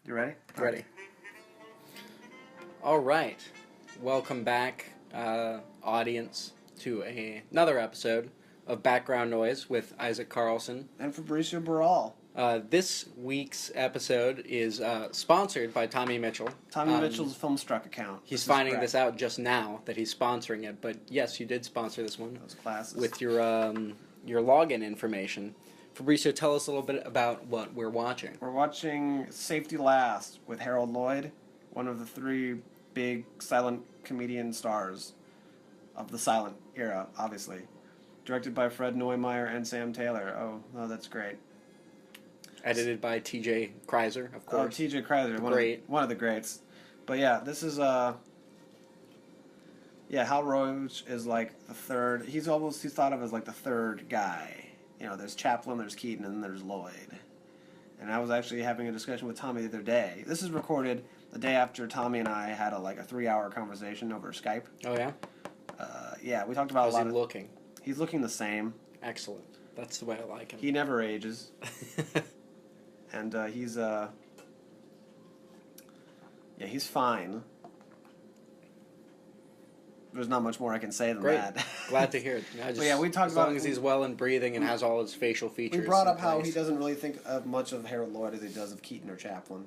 You ready? Ready. All right. Welcome back, audience, to another episode of Background Noise with Isaac Carlson. And Fabricio Barral. This week's episode is sponsored by Tommy Mitchell. Tommy Mitchell's Filmstruck account. He's finding this out just now that he's sponsoring it, but yes, you did sponsor this one. Those classes. With your login information. Fabricio, tell us a little bit about what we're watching. We're watching Safety Last with Harold Lloyd, one of the three big silent comedian stars of the silent era, obviously. Directed by Fred Neumeier and Sam Taylor. Oh, that's great. Edited by T.J. Kreiser, of course. Oh, T.J. Kreiser, one of the greats. But yeah, this is Hal Roach is like the third. He's thought of as like the third guy. You know, there's Chaplin, there's Keaton, and then there's Lloyd. And I was actually having a discussion with Tommy the other day. This is recorded the day after Tommy and I had a 3-hour conversation over Skype. Oh yeah. Yeah, we talked about How's a lot. How's he looking? He's looking the same. Excellent. That's the way I like him. He never ages. And he's fine. There's not much more I can say than Great. that. Glad to hear it. We talked as long as he's well and breathing and has all his facial features. We brought up how he doesn't really think of much of Harold Lloyd as he does of Keaton or Chaplin,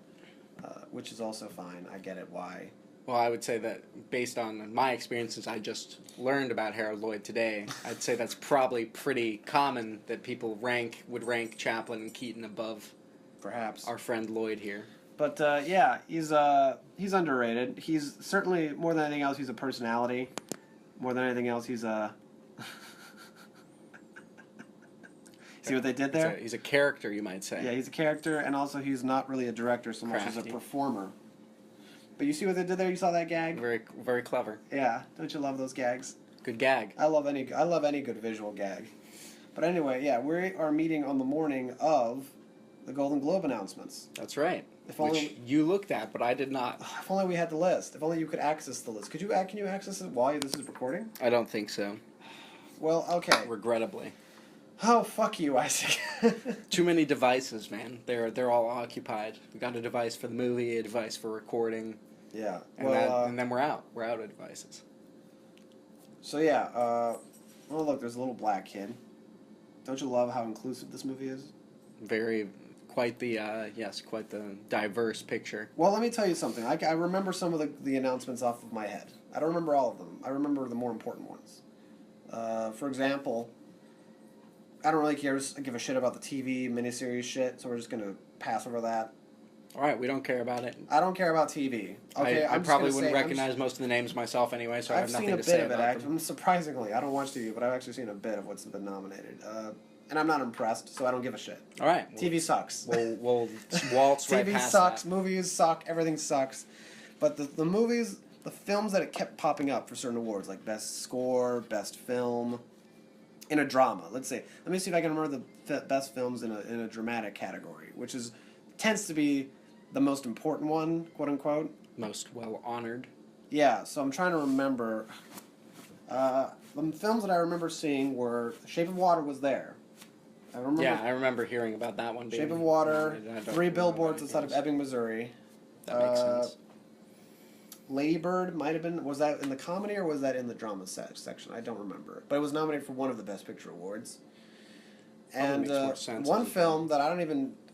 which is also fine. I get it why. Well, I would say that based on my experiences, I just learned about Harold Lloyd today. I'd say that's probably pretty common that people would rank Chaplin and Keaton above, perhaps, our friend Lloyd here. But he's underrated. He's certainly, more than anything else, he's a personality. More than anything else, he's a. See what they did there? He's a character, you might say. Yeah, he's a character, and also he's not really a director so much as a performer. But you see what they did there? You saw that gag? Very, very clever. Yeah, don't you love those gags? Good gag. I love any good visual gag. But anyway, yeah, we are meeting on the morning of the Golden Globe announcements. That's right. Which you looked at, but I did not. If only we had the list. If only you could access the list. Can you access it while this is recording? I don't think so. Well, okay. Regrettably. Oh, fuck you, Isaac. Too many devices, man. They're all occupied. We got a device for the movie, a device for recording. Yeah. And then we're out. We're out of devices. So yeah, well look, there's a little black kid. Don't you love how inclusive this movie is? Quite the diverse picture. Well, let me tell you something. I remember some of the announcements off of my head. I don't remember all of them. I remember the more important ones. For example, I don't really give a shit about the TV miniseries shit, so we're just gonna pass over that. All right, we don't care about it. I don't care about TV. Okay, I probably wouldn't recognize most of the names myself anyway, so I have nothing to say about them. I've seen a bit of it. Surprisingly, I don't watch TV, but I've actually seen a bit of what's been nominated. And I'm not impressed, so I don't give a shit. All right. TV sucks. We'll waltz right past TV sucks, that. Movies suck, everything sucks. But the movies, the films that it kept popping up for certain awards, like Best Score, Best Film, in a drama. Let me see if I can remember the best films in a dramatic category, which tends to be the most important one, quote unquote. Most well honored. Yeah, so I'm trying to remember. The films that I remember seeing were Shape of Water was there. I remember hearing about that one. Shape of Water, 3 Billboards outside of Ebbing, Missouri. That makes sense. Lady Bird might have been. Was that in the comedy or was that in the drama section? I don't remember. But it was nominated for one of the Best Picture awards. And one film that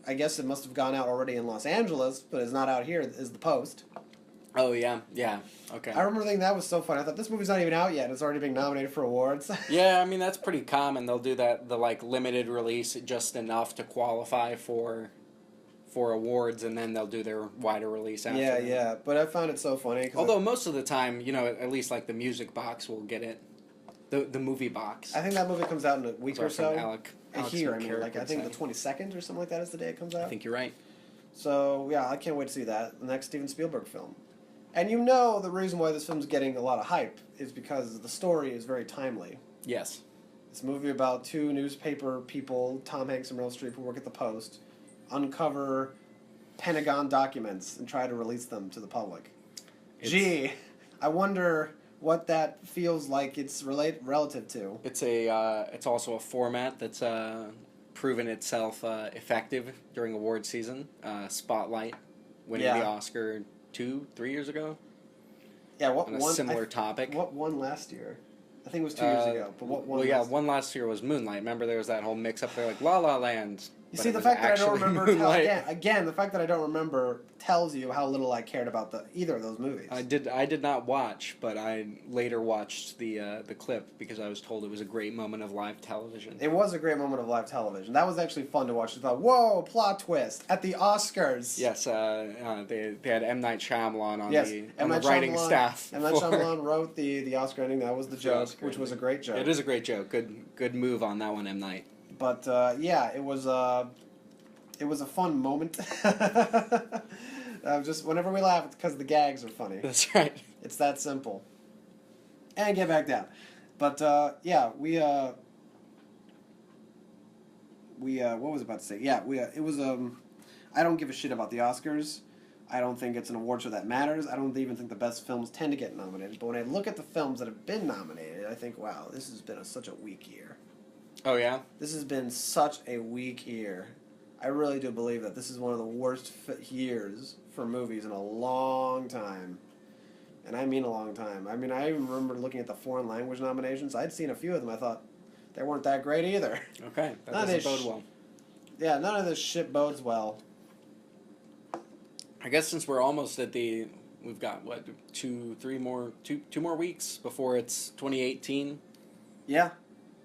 I guess it must have gone out already in Los Angeles, but is not out here, is The Post. Oh, yeah, okay. I remember thinking that was so fun. I thought, this movie's not even out yet, and it's already being nominated for awards. Yeah, I mean, that's pretty common. They'll do that, the limited release, just enough to qualify for awards, and then they'll do their wider release after. Yeah, but I found it so funny. Although most of the time, at least the music box will get it. The movie box. I think that movie comes out in a week or so. Alex here, I think the 22nd or something like that is the day it comes out. I think you're right. So, yeah, I can't wait to see that. The next Steven Spielberg film. And the reason why this film's getting a lot of hype is because the story is very timely. Yes. It's a movie about 2 newspaper people, Tom Hanks and Meryl Streep, who work at the Post, uncover Pentagon documents and try to release them to the public. Gee, I wonder what that feels like it's relative to. It's also a format that's proven itself effective during award season. Spotlight. winning Yeah. the Oscar 3 years ago Yeah, what on a won? similar topic. What won last year? I think it was 2 years ago. But what won? Well, yeah, last- one last year was Moonlight. Remember, there was that whole mix-up there, like La La Land. You but see, it the was fact that I don't actually remember Moonlight. again, the fact that I don't remember tells you how little I cared about either of those movies. I did not watch, but I later watched the clip because I was told it was a great moment of live television. It was a great moment of live television. That was actually fun to watch. I thought, whoa, plot twist at the Oscars. Yes, they had M. Night Shyamalan on Yes, the M. Night writing Shyamalan- staff. M. Night for- Shyamalan wrote the Oscar ending. That was the joke, Oscar which was a ending. great joke. It is a great joke. Good move on that one, M. Night. But yeah, it was a fun moment. Just whenever we laugh, it's because the gags are funny. That's right. It's that simple. And get back down. But yeah, we what was I about to say? Yeah, it was I don't give a shit about the Oscars. I don't think it's an award show that matters. I don't even think the best films tend to get nominated. But when I look at the films that have been nominated, I think, wow, this has been such a weak year. Oh yeah. This has been such a weak year. I really do believe that this is one of the worst years for movies in a long time. And I mean a long time. I mean, I even remember looking at the foreign language nominations. I'd seen a few of them. I thought they weren't that great either. Okay, that None of doesn't this bode well. Yeah, none of this shit bodes well. I guess since we're almost at we've got what two more weeks before it's 2018, Yeah,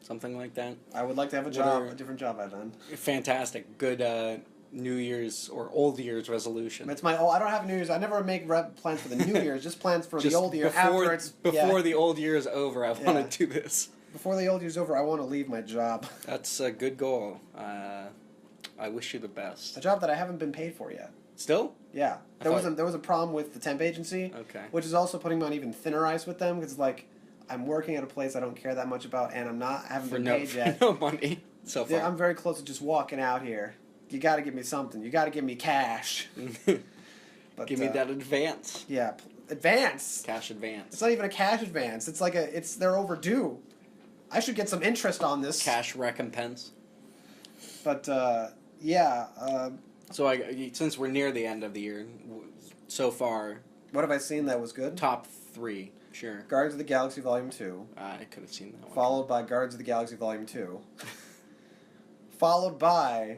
something like that. I would like to have a What job, are- a different job I've done. Fantastic, good New Year's or Old Year's resolution. It's my I don't have New Year's. I never make plans for the New Year's, just plans for Just the old year. before, After it's before the old year is over, I want to do this. before the old year's over, I want to leave my job. That's a good goal. I wish you the best. A job that I haven't been paid for yet. Still? Yeah, I there thought- was a problem with the temp agency, Okay. which is also putting me on even thinner ice with them because like I'm working at a place I don't care that much about, and I haven't For been no, paid for yet. no money so far. Yeah, I'm very close to just walking out here. You got to give me something. You got to give me cash. But Give me that advance. Yeah, advance. Cash advance. It's not even a cash advance. It's like they're overdue. I should get some interest on this. Cash recompense. But yeah. So since we're near the end of the year, so far, What have I seen that was good? top 3, sure. Guardians of the Galaxy Volume 2. I could have seen that one. Followed by Guardians of the Galaxy Volume 2. Followed by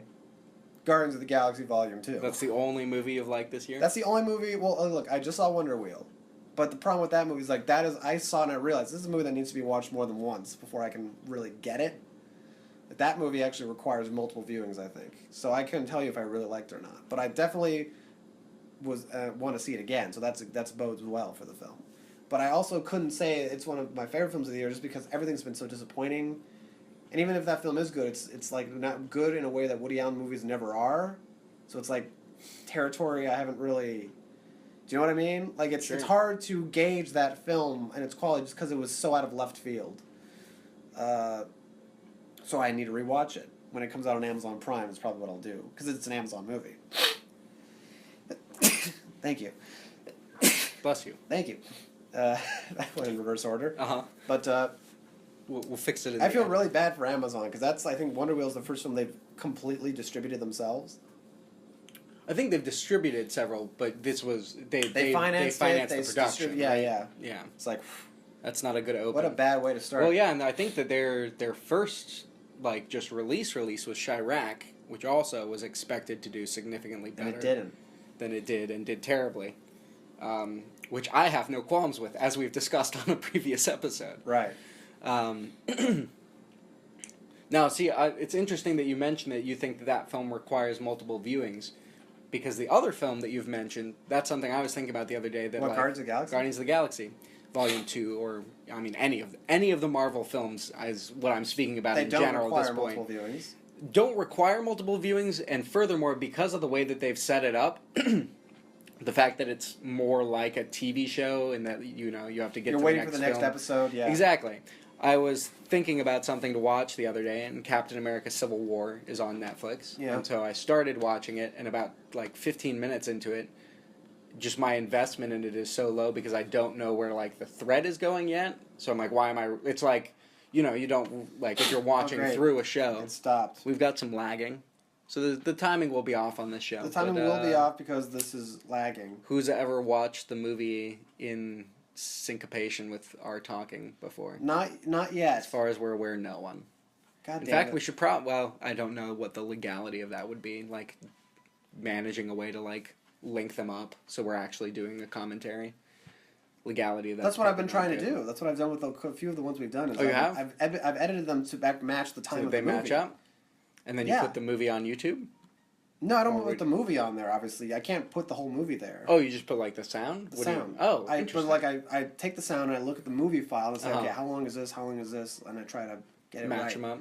Guardians of the Galaxy Volume 2. That's the only movie you've liked this year? That's the only movie. Well, look, I just saw Wonder Wheel. But the problem with that movie is, like, I saw it and I realized this is a movie that needs to be watched more than once before I can really get it. Like, that movie actually requires multiple viewings, I think. So I couldn't tell you if I really liked it or not. But I definitely want to see it again, so that's bodes well for the film. But I also couldn't say it's one of my favorite films of the year just because everything's been so disappointing. And even if that film is good, it's like not good in a way that Woody Allen movies never are. So it's like territory I haven't really. Do you know what I mean? Like it's Sure. it's hard to gauge that film and its quality just because it was so out of left field. So I need to rewatch it when it comes out on Amazon Prime. Is probably what I'll do because it's an Amazon movie. Thank you. Bless you. Thank you. That went in reverse order. Uh-huh. But We'll fix it in I the feel end. really bad for Amazon because I think Wonder Wheel is the first film they've completely distributed themselves. I think they've distributed several, but this was they financed financed it, the they production. distrib- yeah, right? yeah. Yeah. It's like, That's not a good open. what a bad way to start. Well, yeah, and I think that their first just release was Chirac, which also was expected to do significantly better And it didn't. than it did and did terribly. Which I have no qualms with, as we've discussed on a previous episode. Right. Now, see, it's interesting that you mentioned that you think that film requires multiple viewings, because the other film that you've mentioned, that's something I was thinking about the other day. That What, like, Guardians of the Galaxy? Guardians of the Galaxy, Volume 2, or I mean any of the Marvel films is what I'm speaking about They in don't general at this require point. multiple viewings. Don't require multiple viewings, and furthermore, because of the way that they've set it up. The fact that it's more like a TV show and that you have to get You're to waiting the for next the next film. episode, yeah. Exactly. I was thinking about something to watch the other day, and Captain America Civil War is on Netflix. Yeah. And so I started watching it, and about 15 minutes into it, just my investment in it is so low because I don't know where the thread is going yet. So I'm like, why am I? It's like, you don't if you're watching great. through a show. It stopped. We've got some lagging, So the timing will be off on this show. The timing but, will be off because this is lagging. Who's ever watched the movie in syncopation with our talking before? Not yet. As far as we're aware, no one. God In damn fact, it. we should well, I don't know what the legality of that would be, like managing a way to like link them up so we're actually doing a commentary. Legality of that. That's what I've been trying to do. That's what I've done with a few of the ones we've done. Is Oh, you have? I've edited them to match the time So of they the movie. match up? And then you Yeah. put the movie on YouTube? No, I don't Or put the movie on there. Obviously, I can't put the whole movie there. Oh, you just put like the sound? The What do you- sound. Oh, But interesting. like I take the sound and I look at the movie file and say, Uh-huh. okay, how long is this? How long is this? And I try to get it Match right. them up.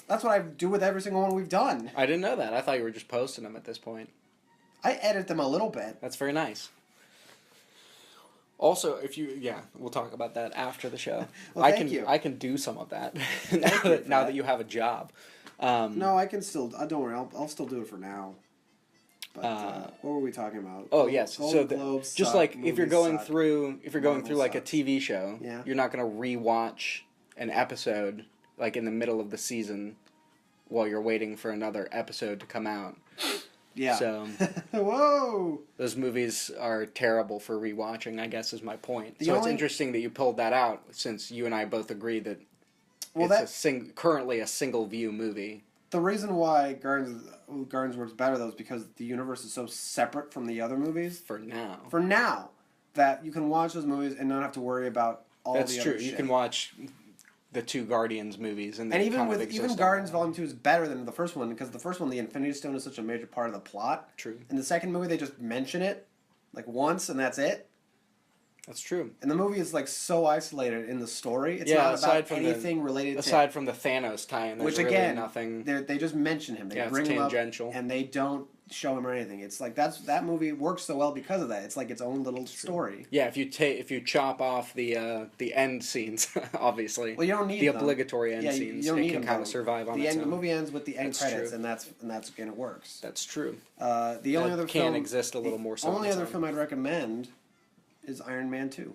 That's what I do with every single one we've done. I didn't know that. I thought you were just posting them at this point. I edit them a little bit. That's very nice. Also, we'll talk about that after the show. Well, thank you. I can do some of that now, you for now that. that you have a job. No, I can still. Don't worry. I'll still do it for now. But what were we talking about? Oh yes, Golden so Globes just suck, like if you're movies going suck. through Marvel like a sucks. TV show, Yeah. you're not gonna rewatch an episode like in the middle of the season while you're waiting for another episode to come out. Yeah. So Whoa. those movies are terrible for rewatching, I guess is my point. The So it's only- interesting that you pulled that out since you and I both agree that Well, it's currently a single view movie. The reason why Gardens works better though is because the universe is so separate from the other movies. For now. For now, that you can watch those movies and not have to worry about all That's the true. other You shit. can watch the two Guardians movies and And they even kind of with exist even on Guardians their own. Volume 2 is better than the first one because the first one, the Infinity Stone, is such a major part of the plot. True. In the second movie, they just mention it like once and that's it. That's true. And the movie is like so isolated in the story. It's Yeah, not aside about from anything related Aside from the Thanos tie-in, to there's which really again, nothing. they just mention him. They Yeah, it's bring him up tangential. and they don't show him or anything. It's like that movie works so well because of that. It's like its own little story. Yeah, if you chop off the end scenes, obviously. Well, you don't need the them. obligatory end Yeah, scenes. you don't it need can them, kind though. of survive on The its end. own. The movie ends with the end That's credits, true. and that's again it works. That's true. The only That other can film, exist a little more so only on its other own. film I'd recommend is Iron Man 2.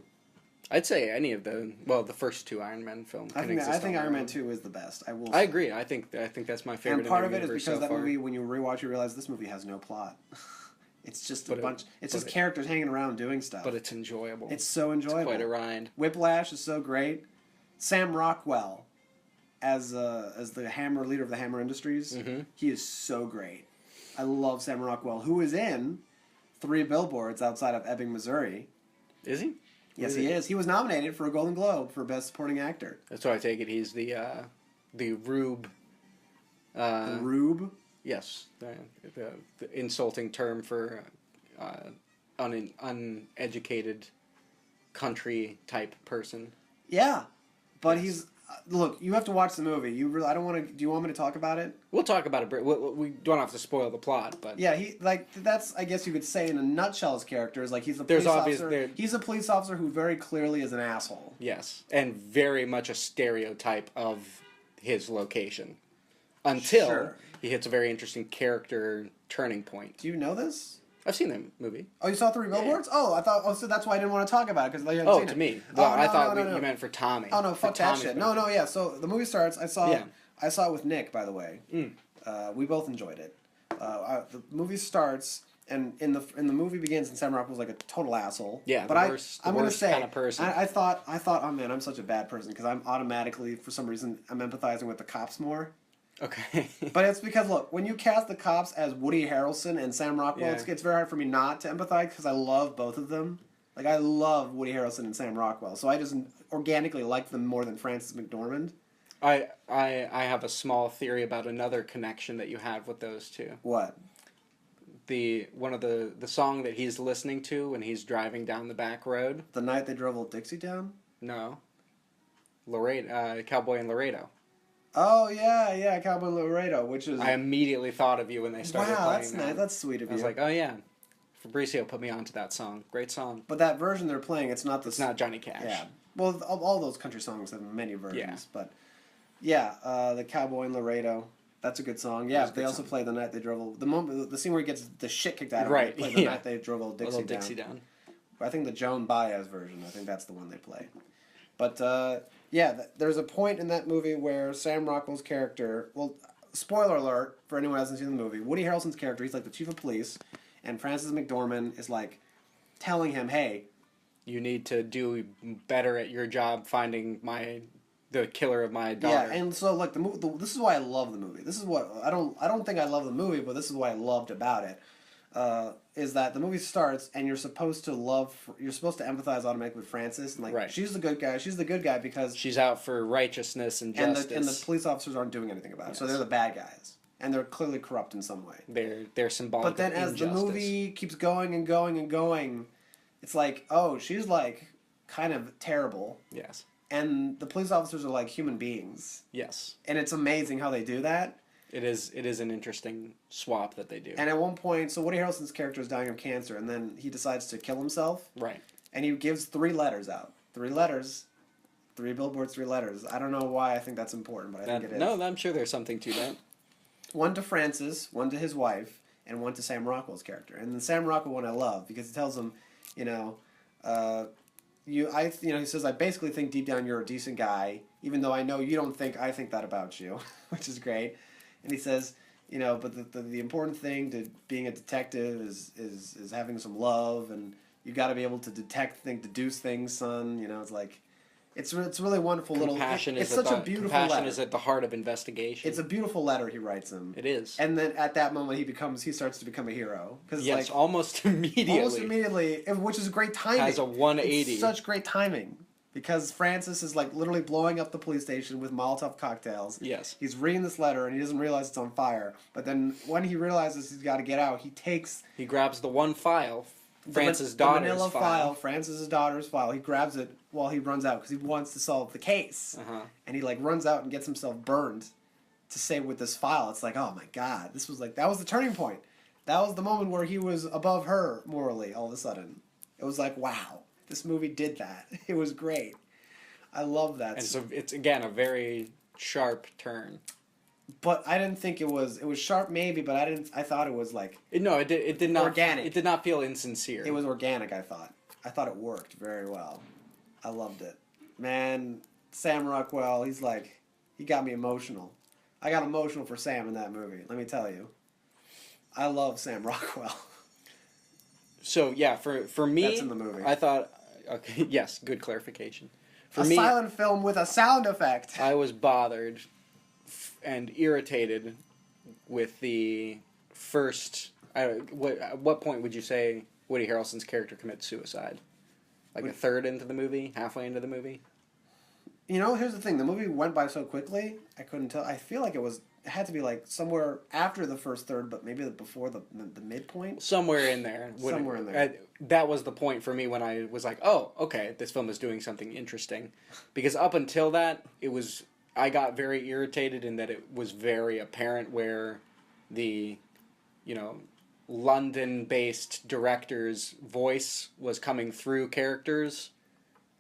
I'd say any of the first two Iron Man films. I think Iron Man 2 is the best. I will. I say. agree. I think that's my favorite. And part in of the it is universe because so that far. movie, when you rewatch, you realize this movie has no plot. It's just But a it- bunch. It's but just it- characters hanging around doing stuff. But it's enjoyable. It's so enjoyable. It's quite a ride. Whiplash is so great. Sam Rockwell, as the Hammer leader of the Hammer Industries, Mhm. he is so great. I love Sam Rockwell, who is in 3 Billboards Outside of Ebbing, Missouri. Is he? Yes, he is. He was nominated for a Golden Globe for Best Supporting Actor. That's why I take it. He's the rube. The Rube. Yes, the insulting term for uneducated country type person. Yeah, but he's look. You have to watch the movie. You really. I don't want to. Do you want me to talk about it? We'll talk about it. We don't have to spoil the plot, but Yeah, he that's. I guess you could say in a nutshell, his character is like he's a There's police obvious- officer. there- He's a police officer who very clearly is an asshole. yes, and very much a stereotype of his location until Sure. he hits a very interesting character turning point. Do you know this? I've seen that movie. Oh, you saw 3 Billboards? Oh, I thought. Oh, so that's why I didn't want to talk about it because you hadn't Oh, seen to it. me. Oh, Well, I no, thought no, no. you meant for Tommy. Oh no, For fuck that Tommy's shit. benefit. No, yeah. So the movie starts. I saw it with Nick, by the way. Mm. We both enjoyed it. The movie starts, and in the movie begins, and Sam Rockwell's like a total asshole. Yeah, but the I'm worst gonna say, kind of person. I thought, oh man, I'm such a bad person because I'm automatically, for some reason, I'm empathizing with the cops more. Okay. But it's because look, when you cast the cops as Woody Harrelson and Sam Rockwell, Yeah. it's very hard for me not to empathize because I love both of them. Like I love Woody Harrelson and Sam Rockwell, so I just organically like them more than Frances McDormand. I have a small theory about another connection that you have with those two. What? One of the song that he's listening to when he's driving down the back road. The night they drove Old Dixie down? No. Laredo, Cowboy in Laredo. Oh yeah, Cowboy Laredo, which is I immediately thought of you when they started wow, playing that's that. nice. That's sweet of I you. was like, oh yeah, Fabricio put me onto that song. Great song. but that version they're playing, it's not the It's not Johnny Cash. Yeah. Well, all those country songs have many versions, Yeah. but yeah, the Cowboy in Laredo. That's a good song. Yeah, That's a they good also song. play the night they drove the scene where he gets the shit kicked out of him. Right, They play the yeah. night they drove Old Dixie, Little Dixie down. I think the Joan Baez version. I think that's the one they play. But yeah, there's a point in that movie where Sam Rockwell's character. Well, spoiler alert for anyone who hasn't seen the movie. Woody Harrelson's character, he's like the chief of police, and Frances McDormand is like telling him, "Hey, You need to do better at your job finding the killer of my daughter. yeah." And so like this is why I love the movie. This is what I don't think I love the movie, but this is what I loved about it. Is that the movie starts and you're supposed to empathize automatically with Frances, and like Right. she's the good guy. She's the good guy because She's out for righteousness and justice. and the police officers aren't doing anything about it. So Yes. they're the bad guys, and they're clearly corrupt in some way. They're symbolic. But then of as injustice. the movie keeps going and going and going, it's like, oh, she's like kind of terrible, Yes. and the police officers are like human beings, Yes. and it's amazing how they do that. It is an interesting swap that they do. And at one point, so Woody Harrelson's character is dying of cancer, and then he decides to kill himself, Right. and he gives 3 letters out. 3 letters, 3 billboards, 3 letters. I don't know why I think that's important, but I think it is. No, I'm sure there's something to that. One to Francis, one to his wife, and one to Sam Rockwell's character. And the Sam Rockwell one I love because he tells him, you know, he says, I basically think deep down you're a decent guy, even though I know you don't think I think that about you, which is great. And he says, you know, but the important thing to being a detective is having some love, and you got to be able to deduce things, son. You know, it's like, it's really wonderful Compassion little. It's is such at a the, beautiful compassion letter. is at the heart of investigation. It's a beautiful letter he writes him. It is. And then at that moment he starts to become a hero because Yes, like almost immediately. which is great timing. Has a 180. It's such great timing because Francis is like literally blowing up the police station with Molotov cocktails. Yes. He's reading this letter and he doesn't realize it's on fire. But then when he realizes he's got to get out, he takes He grabs the one file, Frances' daughter's the manila file. Frances' daughter's file. He grabs it while he runs out because he wants to solve the case. Uh-huh. And he like runs out and gets himself burned to save with this file. It's like, oh my god, that was the turning point. That was the moment where he was above her morally. All of a sudden, it was like, wow, this movie did that. It was great. I love that. And so it's again a very sharp turn. But I didn't think it was sharp, maybe, but I thought it was like It did not organic. It did not feel insincere. it was organic. I thought it worked very well. I loved it. Man, Sam Rockwell, he got me emotional. I got emotional for Sam in that movie, let me tell you. I love Sam Rockwell. So yeah, for me, That's in the movie. I thought, okay, yes, good clarification. For A me, silent film with a sound effect. I was bothered and irritated with the first. At what point would you say Woody Harrelson's character commits suicide? Like a third into the movie, halfway into the movie. You know, here's the thing. The movie went by so quickly, I couldn't tell. I feel like it had to be like somewhere after the first third, but maybe before the midpoint. Somewhere in there. Somewhere in there. That was the point for me when I was like, oh, okay, this film is doing something interesting. Because up until that, I got very irritated in that it was very apparent where the, London-based director's voice was coming through characters,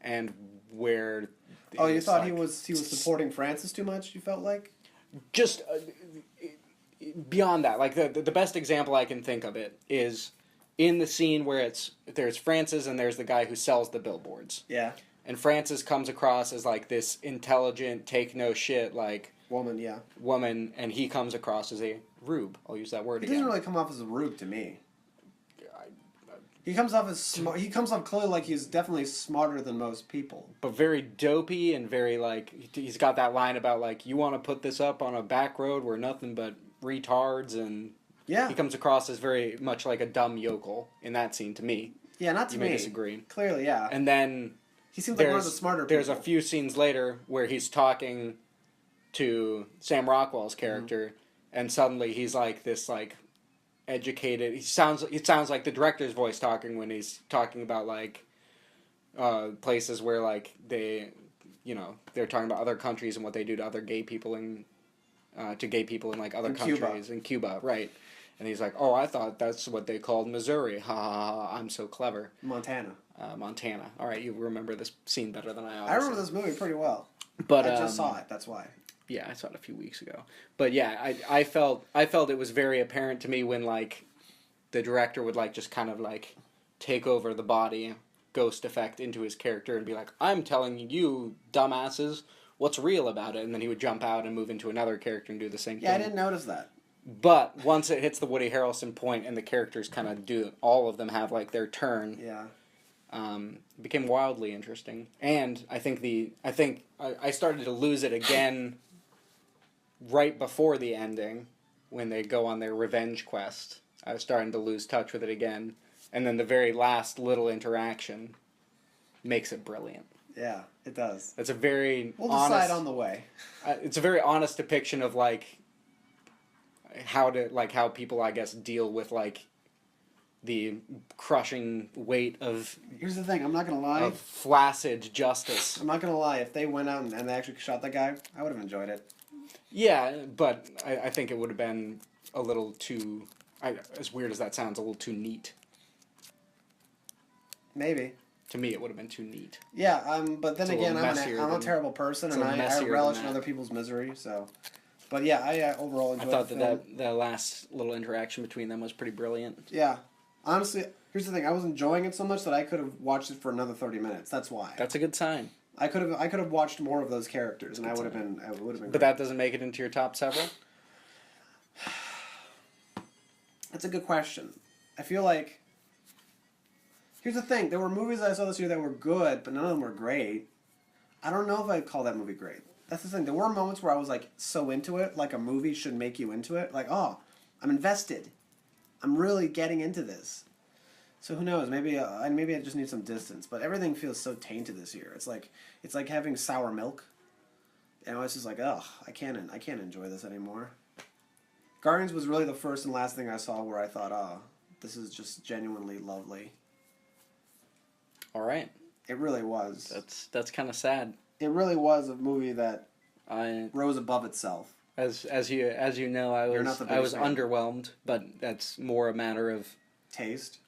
and where. Oh, you thought he was supporting Francis too much? You felt like? Just beyond that, like the best example I can think of it is in the scene where there's Francis and there's the guy who sells the billboards. Yeah. And Francis comes across as like this intelligent, take no shit like Woman, yeah. woman, and he comes across as a rube. I'll use that word He again. doesn't really come off as a rube to me. He comes off as smart. He comes off clearly like he's definitely smarter than most people. But very dopey and very like he's got that line about like you want to put this up on a back road where nothing but retards, and Yeah. he comes across as very much like a dumb yokel in that scene to me. Yeah, not to You me. may disagree. Clearly, yeah. And then He seems like one of the smarter people. there's a few scenes later where he's talking to Sam Rockwell's character, and suddenly he's like this like educated. It sounds like the director's voice talking when he's talking about like places where like they're talking about other countries and what they do to other gay people in like other In Cuba. countries in Cuba, right? And he's like, "Oh, I thought that's what they called Missouri. Ha ha ha! I'm so clever." Montana. Montana. All right, you remember this scene better than I. I Obviously. remember this movie pretty well. But I just saw it. That's why. Yeah, I saw it a few weeks ago. But yeah, I felt it was very apparent to me when like the director would like just kind of like take over the body ghost effect into his character and be like, "I'm telling you, dumbasses, what's real about it, and then he would jump out and move into another character and do the same Yeah, I thing. didn't notice that. But once it hits the Woody Harrelson point and the characters kind of do, all of them have like their turn. Yeah. It became wildly interesting, and I think I started to lose it again right before the ending when they go on their revenge quest. I was starting to lose touch with it again, and then the very last little interaction makes it brilliant. Yeah, it does. It's a very We'll honest, decide on the way. it's a very honest depiction of like how people, I guess, deal with like the crushing weight of Here's the thing. I'm not gonna lie. flaccid justice. I'm not gonna lie. If they went out and they actually shot that guy, I would have enjoyed it. Yeah, but I think it would have been a little too, as weird as that sounds, a little too neat. Maybe. To me, it would have been too neat. Yeah. But then It's a again, little I'm messier a than- terrible person, it's and a little I messier relish than in that. other people's misery. So. But yeah, I overall enjoyed. I thought the film. that last little interaction between them was pretty brilliant. Yeah. Honestly, here's the thing. I was enjoying it so much that I could have watched it for another 30 minutes. That's why. That's a good sign. I could have watched more of those characters, and I would have been. But Great. that doesn't make it into your top several? That's a good question. I feel like. Here's the thing. There were movies I saw this year that were good, but none of them were great. I don't know if I'd call that movie great. That's the thing. There were moments where I was like so into it, like a movie should make you into it. Like, oh, I'm invested. I'm really getting into this. So who knows? Maybe I just need some distance. But everything feels so tainted this year. It's like having sour milk. You know, it's just like, ugh, I can't enjoy this anymore. Guardians was really the first and last thing I saw where I thought, oh, this is just genuinely lovely. All right. It really was. That's kind of sad. It really was a movie that I rose above itself. as you know, I You're was not the I was biggest fan. underwhelmed, but that's more a matter of Taste.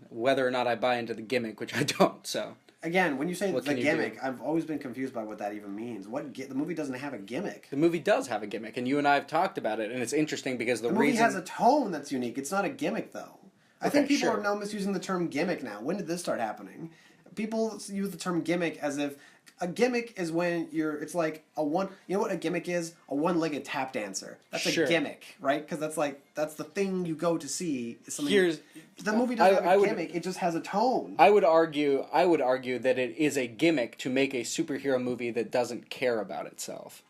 whether or not I buy into the gimmick, which I don't. So Again, when you say What the can you gimmick, do? I've always been confused by what that even means. The movie doesn't have a gimmick. the movie does have a gimmick, and you and I have talked about it, and it's interesting because The movie has a tone that's unique. It's not a gimmick, though. I think Okay, people sure. are now misusing the term gimmick now. When did this start happening? People use the term gimmick as if a gimmick is when it's like you know what a gimmick is? A one-legged tap dancer. That's a Sure. gimmick, right? Because that's the thing you go to see. Is something. Here's The movie doesn't I have a would- gimmick. It just has a tone. I would argue that it is a gimmick to make a superhero movie that doesn't care about itself.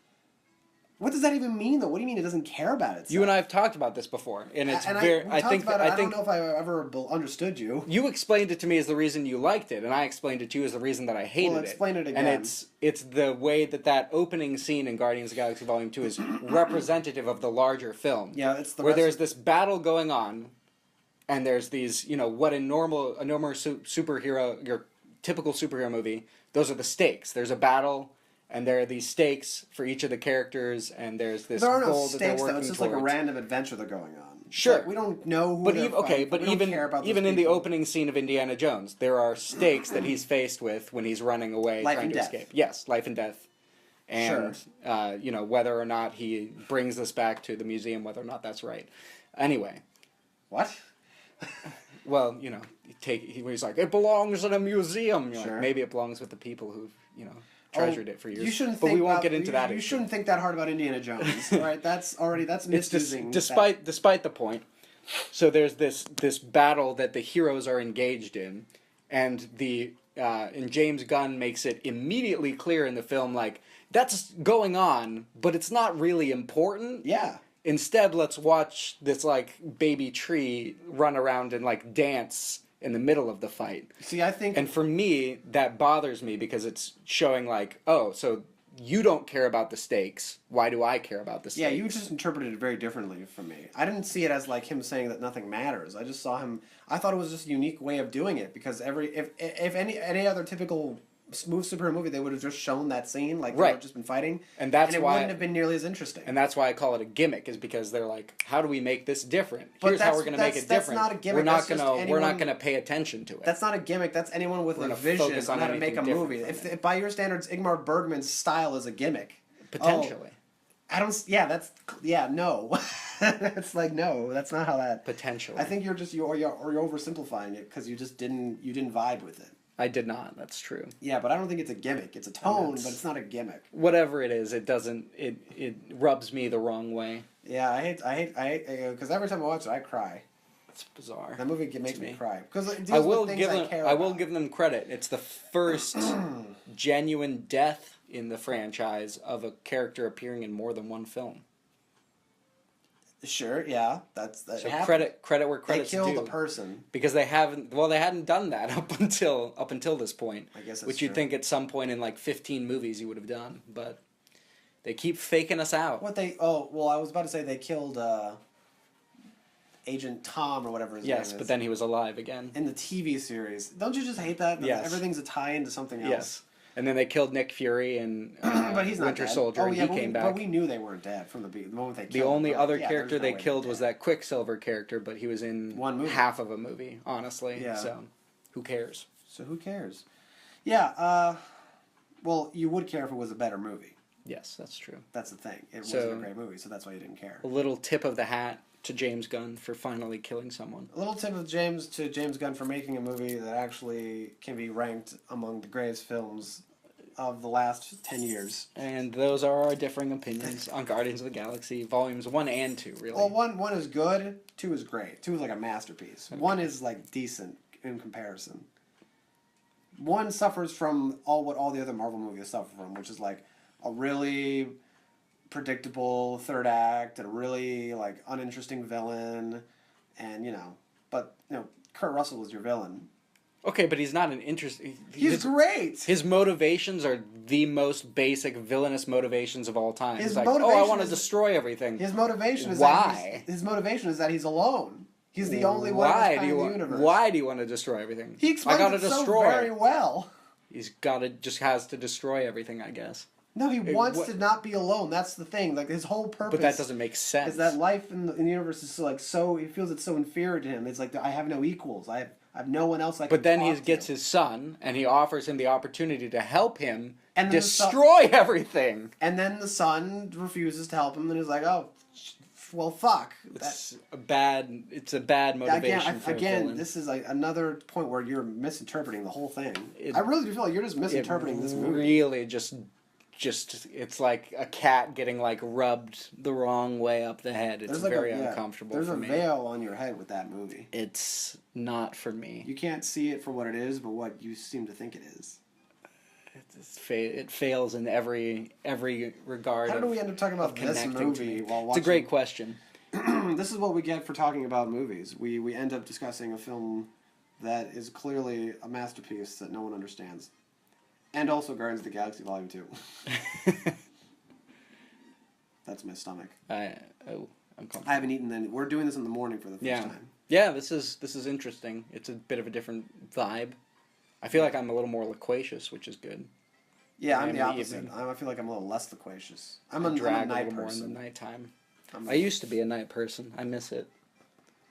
What does that even mean, though? What do you mean it doesn't care about itself? You and I have talked about this before, and it's and very. we I talked think about it. I I think don't know if I ever understood you. you explained it to me as the reason you liked it, and I explained it to you as the reason that I hated Well, explain it And again. it's the way that opening scene in Guardians of the Galaxy Volume 2 is representative of the larger film. Yeah, it's the where rest there's of- this battle going on, and there's these, what a normal superhero, your typical superhero movie, those are the stakes. There's a battle, and there are these stakes for each of the characters, and there's this There are no goal that they're stakes, working though. It's just towards. like a random adventure they're going on. It's Sure. like, we don't know who But they're even, okay, fighting, but we don't care about those even in the people. opening scene of Indiana Jones, there are stakes that he's faced with when he's running away, Life trying and to death. escape. Yes, life and death, and whether or not he brings this back to the museum, whether or not that's right. Anyway, What? well, he's like, it belongs in a museum. You're Sure. like, maybe it belongs with the people who've treasured Oh, it for years. You shouldn't but think we won't about- get into that. You issue. shouldn't think that hard about Indiana Jones. All right, that's It's misusing. despite the point. So there's this battle that the heroes are engaged in, and and James Gunn makes it immediately clear in the film, like, that's going on, but it's not really important. Yeah. Instead, let's watch this like baby tree run around and like dance in the middle of the fight. See, I think. And for me, that bothers me because it's showing like, oh, so you don't care about the stakes. Why do I care about the stakes? Yeah, you just interpreted it very differently from me. I didn't see it as like him saying that nothing matters. I just saw him. I thought it was just a unique way of doing it because if any other typical smooth superhero movie, they would have just shown that scene like Right. they've just been fighting, And that's it why- wouldn't have been nearly as interesting. And that's why I call it a gimmick, is because they're like, how do we make this different? But Here's how that's- we're going to make that's- it that's different. not a gimmick, We're not that's just going to we're not anyone- going to pay attention to it. That's not a gimmick. That's anyone with We're a gonna vision focus on on how to make a anything movie. different from If by your standards, Ingmar Bergman's style is a gimmick, Potentially. I don't. Yeah. No. It's like no. That's not how that. Potentially. I think you're oversimplifying it because you didn't vibe with it. I did not. That's true. Yeah, but I don't think it's a gimmick. It's a tone, that's- but it's not a gimmick. Whatever it is, it doesn't. It rubs me the wrong way. Yeah, I hate, because every time I watch it, I cry. It's bizarre. That movie makes me cry because it I deals will with things give I them. care I will about. give them credit. It's the first genuine death in the franchise of a character appearing in more than one film. Sure, yeah, that So happened. credit where They credit's killed due. a person. Because they haven't. Well, they hadn't done that up until this point. I guess that's which you'd true. think at some point in like 15 movies you would have done, but they keep faking us out. What they? Oh, well, I was about to say they killed Agent Tom or whatever his name is. Yes, but then he was alive again. in the TV series, don't you just hate that? Yes. Everything's a tie into something else. Yes, and then they killed Nick Fury and But he's not Winter dead. Soldier, and he but came we, back. But we knew they weren't dead from the moment they killed The only them. other Yeah, character there's no they way killed they're was dead. that Quicksilver character, but he was in One movie. half of a movie, honestly. Yeah. So, who cares? So who cares? Yeah. Well, you would care if it was a better movie. Yes, that's true. That's the thing. It So- wasn't a great movie, so that's why you didn't care. A little tip of the hat to James Gunn for finally killing someone. A little tip of James Gunn for making a movie that actually can be ranked among the greatest films of the last 10 years. And those are our differing opinions on Guardians of the Galaxy Volumes 1 and 2, really. Well, one is good, 2 is great. 2 is like a masterpiece. Okay. 1 is like decent in comparison. 1 suffers from what all the other Marvel movies suffer from, which is like a really predictable third act and a really like uninteresting villain, and but Kurt Russell is your villain. Okay, but he's not an interest. He's great. His motivations are the most basic villainous motivations of all time. His He's like, I motivation want to is- destroy everything. His motivation is Why? his motivation is that he's alone. He's the only one of his kind in the universe. Why do you want to destroy everything? He I explains gotta it so destroy. very well. Just has to destroy everything, I guess. No, he wants what- to not be alone. That's the thing. Like his whole purpose. But that doesn't make sense. Is that life in the universe is so he feels it's so inferior to him. It's like I have no equals. I have no one else I can But then he talk gets to. his son, and he offers him the opportunity to help him And then the son- destroy everything. And then the son refuses to help him, and he's like, "Oh, well, fuck." It's a bad motivation for a villain. This is like another point where you're misinterpreting the whole thing. It- I really do feel like you're just misinterpreting this movie. Really, just it's like a cat getting like rubbed the wrong way up the head. It's very uncomfortable There's for a me. veil on your head with that movie. It's not for me. You can't see it for what it is, but what you seem to think it is. It fails in every regard. How did we end up talking about this connecting to movie me. while watching? It's a great question. This is what we get for talking about movies. We end up discussing a film that is clearly a masterpiece that no one understands. And also Guardians of the Galaxy Volume 2. That's my stomach. I'm comfortable. I haven't eaten any. We're doing this in the morning for the first Yeah. time. Yeah, this is interesting. It's a bit of a different vibe. I feel like I'm a little more loquacious, which is good. Yeah, I I'm am the the opposite. evening. I feel like I'm a little less loquacious. I I'm a drag a night little more in person. the nighttime. I'm I used to be a night person. I miss it.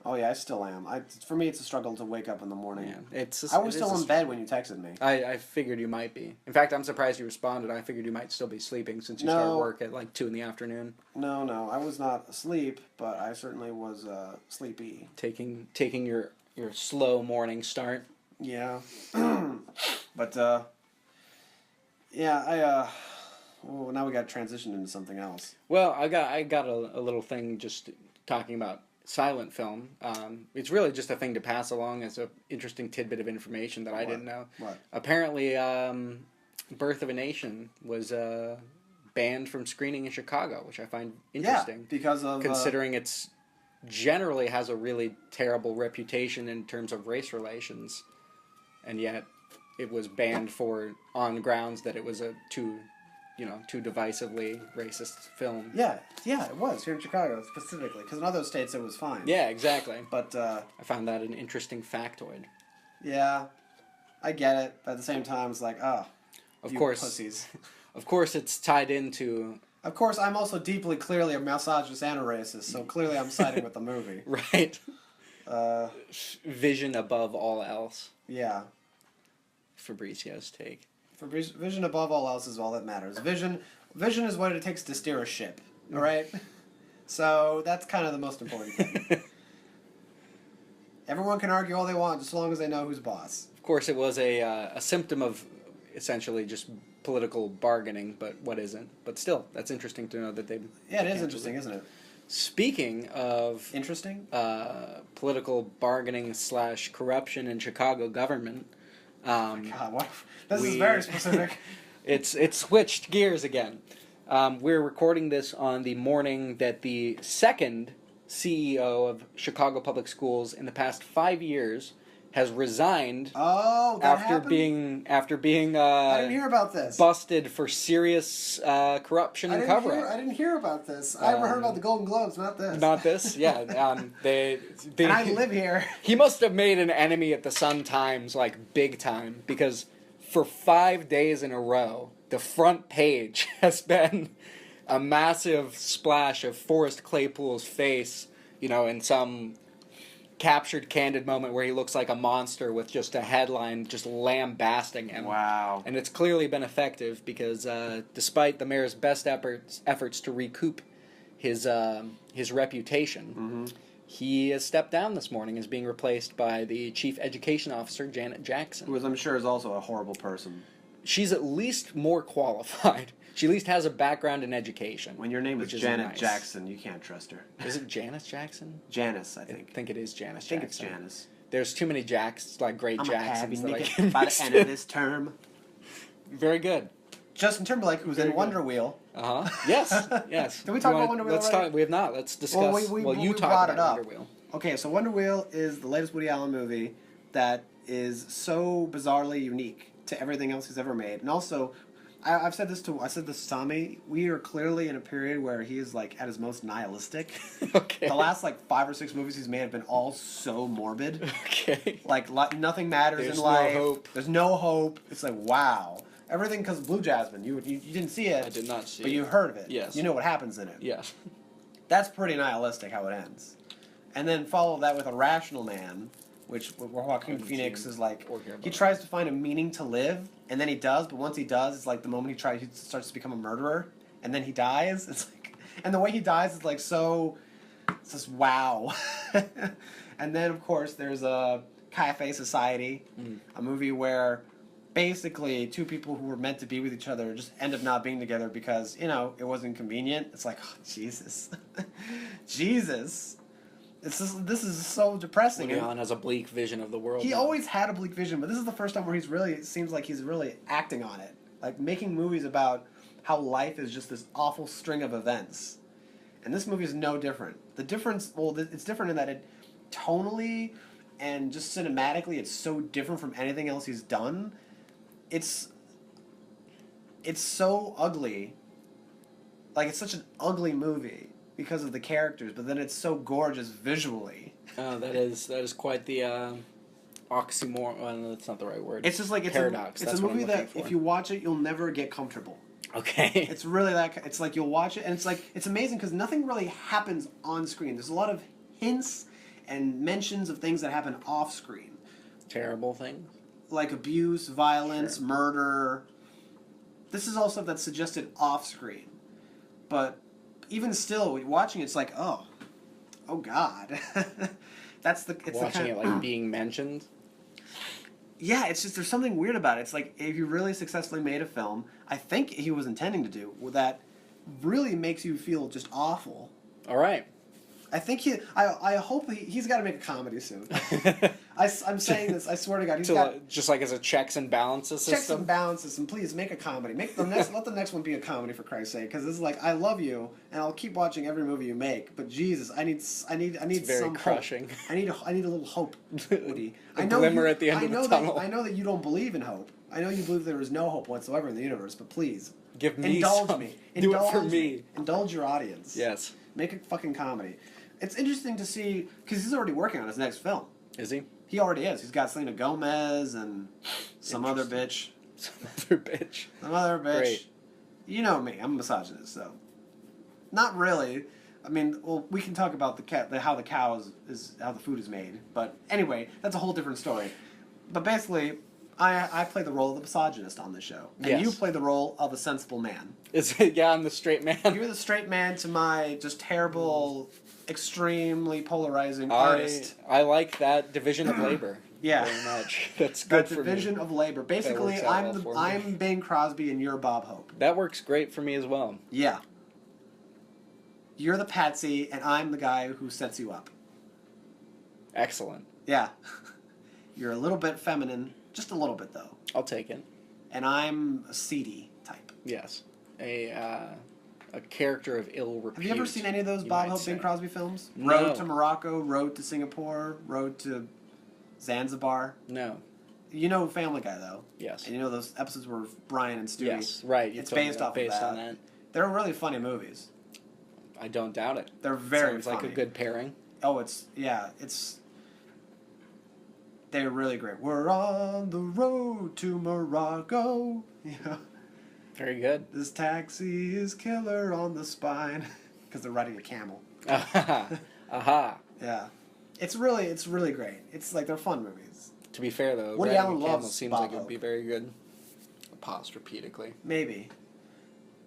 Oh yeah, I still am. For me, it's a struggle to wake up in the morning. Yeah, I was still in bed when you texted me. I figured you might be. In fact, I'm surprised you responded. I figured you might still be sleeping since you start No. work at like 2 in the afternoon. No, I was not asleep, but I certainly was sleepy. Taking your slow morning start. Yeah, but yeah, well, now we got transitioned into something else. Well, I got a little thing just talking about silent film. It's really just a thing to pass along as a interesting tidbit of information that I didn't know. What? Apparently, Birth of a Nation was banned from screening in Chicago, which I find interesting. Yeah, because of Considering it's generally has a really terrible reputation in terms of race relations, and yet it was banned on grounds that it was a too divisively racist film. Yeah, it was here in Chicago specifically. Because in other states it was fine. Yeah, exactly. But I found that an interesting factoid. yeah, I get it. But at the same time, it's like, oh, Of you course, pussies. of course, it's tied into Of course, I'm also clearly a misogynist and a racist. So clearly, I'm siding with the movie. right Uh, vision above all else. yeah. Fabrizio's take. For vision above all else is all that matters. Vision is what it takes to steer a ship. All right. So that's kind of the most important thing. Everyone can argue all they want, just as long as they know who's boss. Of course, it was a symptom of essentially just political bargaining, but what isn't? But still, that's interesting to know that they. Yeah, it is interesting, isn't it? Speaking of Interesting. Political bargaining / corruption in Chicago government. God, what? This is very specific. It's switched gears again. We're recording this on the morning that the second CEO of Chicago Public Schools in the past 5 years has resigned. Oh, that happened? After being I didn't hear about this. Busted for serious corruption and cover-up. I didn't hear about this. I heard about the Golden Globes, not this. Not this, yeah. They and I live here. He must have made an enemy at the Sun-Times, like, big time, because for 5 days in a row, the front page has been a massive splash of Forrest Claypool's face, in some captured candid moment where he looks like a monster with just a headline just lambasting him. Wow. And it's clearly been effective because despite the mayor's best efforts to recoup his reputation, he has stepped down this morning as being replaced by the chief education officer, Janet Jackson. Who, I'm sure, is also a horrible person. She's at least more qualified. She at least has a background in education. When your name is Janet Jackson, you can't trust her. Is it Janice Jackson? Janice, I think. I think it is Janice Jackson. I think it's Janice. There's too many Jacks, like great Jacksons. I'm happy by the end of this term. Very good. Justin Timberlake, who's in Wonder Wheel. Yes, yes. Did we talk about Wonder Wheel already? We have not. Let's discuss. You talk about Wonder Wheel. Okay, so Wonder Wheel is the latest Woody Allen movie that is so bizarrely unique to everything else he's ever made. And also, I said this to Tommy. We are clearly in a period where he is like at his most nihilistic. Okay. The last 5 or 6 movies he's made have been all so morbid. Okay. Like nothing matters in life. No hope. There's no hope. It's like wow. Everything because of Blue Jasmine. You didn't see it. I did not see it. But you heard of it. Yes. You know what happens in it. Yes. That's pretty nihilistic how it ends. And then follow that with A Rational Man, which where Joaquin Phoenix is like, he tries to find a meaning to live, and then he does, but once he does, it's like the moment he starts to become a murderer, and then he dies. It's like, and the way he dies is like so, it's just wow. And then of course there's a Cafe Society, a movie where basically 2 people who were meant to be with each other just end up not being together because, it wasn't convenient. It's like, oh, Jesus. Jesus. This is so depressing. Woody Allen has a bleak vision of the world. He always had a bleak vision, but this is the first time where it seems like he's really acting on it. Like making movies about how life is just this awful string of events. And this movie is no different. The difference, it's different in that it tonally and just cinematically, it's so different from anything else he's done. It's so ugly. Like, it's such an ugly movie because of the characters, but then it's so gorgeous visually. Oh, that is quite the oxymoron. Well, no, that's not the right word. It's just like paradox. It's a movie that if you watch it, you'll never get comfortable. Okay. It's really it's like you'll watch it, and it's amazing because nothing really happens on screen. There's a lot of hints and mentions of things that happen off screen. Terrible things. Like abuse, violence, murder. This is all stuff that's suggested off screen. But even still, watching it's like, oh God. Watching it like being mentioned. Yeah, it's just there's something weird about it. It's like if you really successfully made a film, I think he was intending to do, that really makes you feel just awful. All right. I think I hope he's got to make a comedy soon. I'm saying this. I swear to God, he's got just like as a checks and balances system. Checks and balances, and please make a comedy. Let the next one be a comedy for Christ's sake, because this is like I love you, and I'll keep watching every movie you make. But Jesus, I need it's very some crushing. Hope. I need a little hope, Woody. A glimmer at the end of the tunnel. I know that you don't believe in hope. I know you believe there is no hope whatsoever in the universe. But please, give me indulge me. Do it for me. Indulge your audience. Yes. Make a fucking comedy. It's interesting to see, because he's already working on his next film. Is he? He already is. He's got Selena Gomez and some other bitch. Some other bitch. Great. You know me. I'm a misogynist, so. Not really. I mean, well, we can talk about how the cow is how the food is made. But anyway, that's a whole different story. But basically, I play the role of the misogynist on this show. And you play the role of a sensible man. Yeah, I'm the straight man. You're the straight man to my just terrible extremely polarizing artist. I like that division of labor. Yeah. Very much. That's good That for me. division of labor. Basically, works out well for me. I'm Bing Crosby and you're Bob Hope. That works great for me as well. Yeah. You're the patsy, and I'm the guy who sets you up. Excellent. Yeah. You're a little bit feminine, just a little bit though. I'll take it. And I'm a seedy type. Yes. A character of ill repute. Have you ever seen any of those you Bob might Hope, say. Bing Crosby films? No. Road to Morocco, Road to Singapore, Road to Zanzibar. No. You know Family Guy though. Yes. And you know those episodes where Brian and Stewie. Yes, right. You It's told me based off of based that. on that. They're really funny movies. I don't doubt it. They're very Sounds funny. like a good pairing. Oh, they're really great. We're on the road to Morocco. You know, Very good. this taxi is killer on the spine because they're riding a camel. Aha. Yeah, it's really great. It's like they're fun movies. To be fair though, Woody riding Allen a camel loves seems Bob like it would Hope. be very good. Paused repeatedly. Maybe,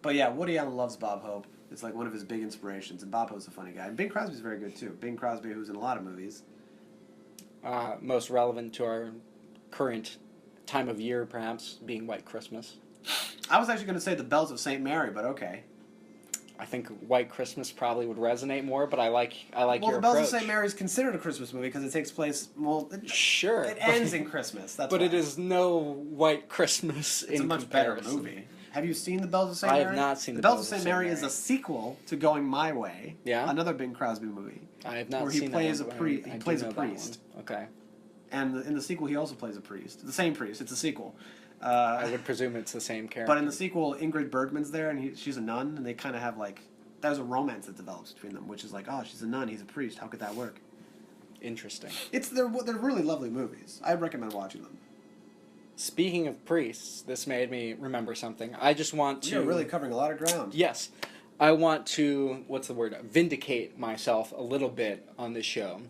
but yeah, Woody Allen loves Bob Hope. It's like one of his big inspirations, and Bob Hope's a funny guy. And Bing Crosby's very good too. Bing Crosby, who's in a lot of movies. Most relevant to our current time of year, perhaps, being White Christmas. I was actually going to say The Bells of St. Mary, but okay. I think White Christmas probably would resonate more, but I like Well, your The Bells approach. of St. Mary is considered a Christmas movie because it takes place. Well, Sure. it ends in Christmas. That's but why. it is no White Christmas It's in a much comparison. better movie. Have you seen The Bells of St. I Mary? have not seen The The Bells of St. Mary is a sequel to Going My Way. Yeah? Another Bing Crosby movie. I have not where he seen plays that a one, pri- but he I do plays a know that priest. one. Okay. And in the sequel, he also plays a priest. The same priest. It's a sequel. I would presume it's the same character. But in the sequel, Ingrid Bergman's there, and she's a nun, and they kind of have like there's a romance that develops between them, which is like, oh, she's a nun, he's a priest. How could that work? Interesting. They're really lovely movies. I recommend watching them. Speaking of priests, this made me remember something. I just want to... You're really covering a lot of ground. Yes. I want to, vindicate myself a little bit on this show.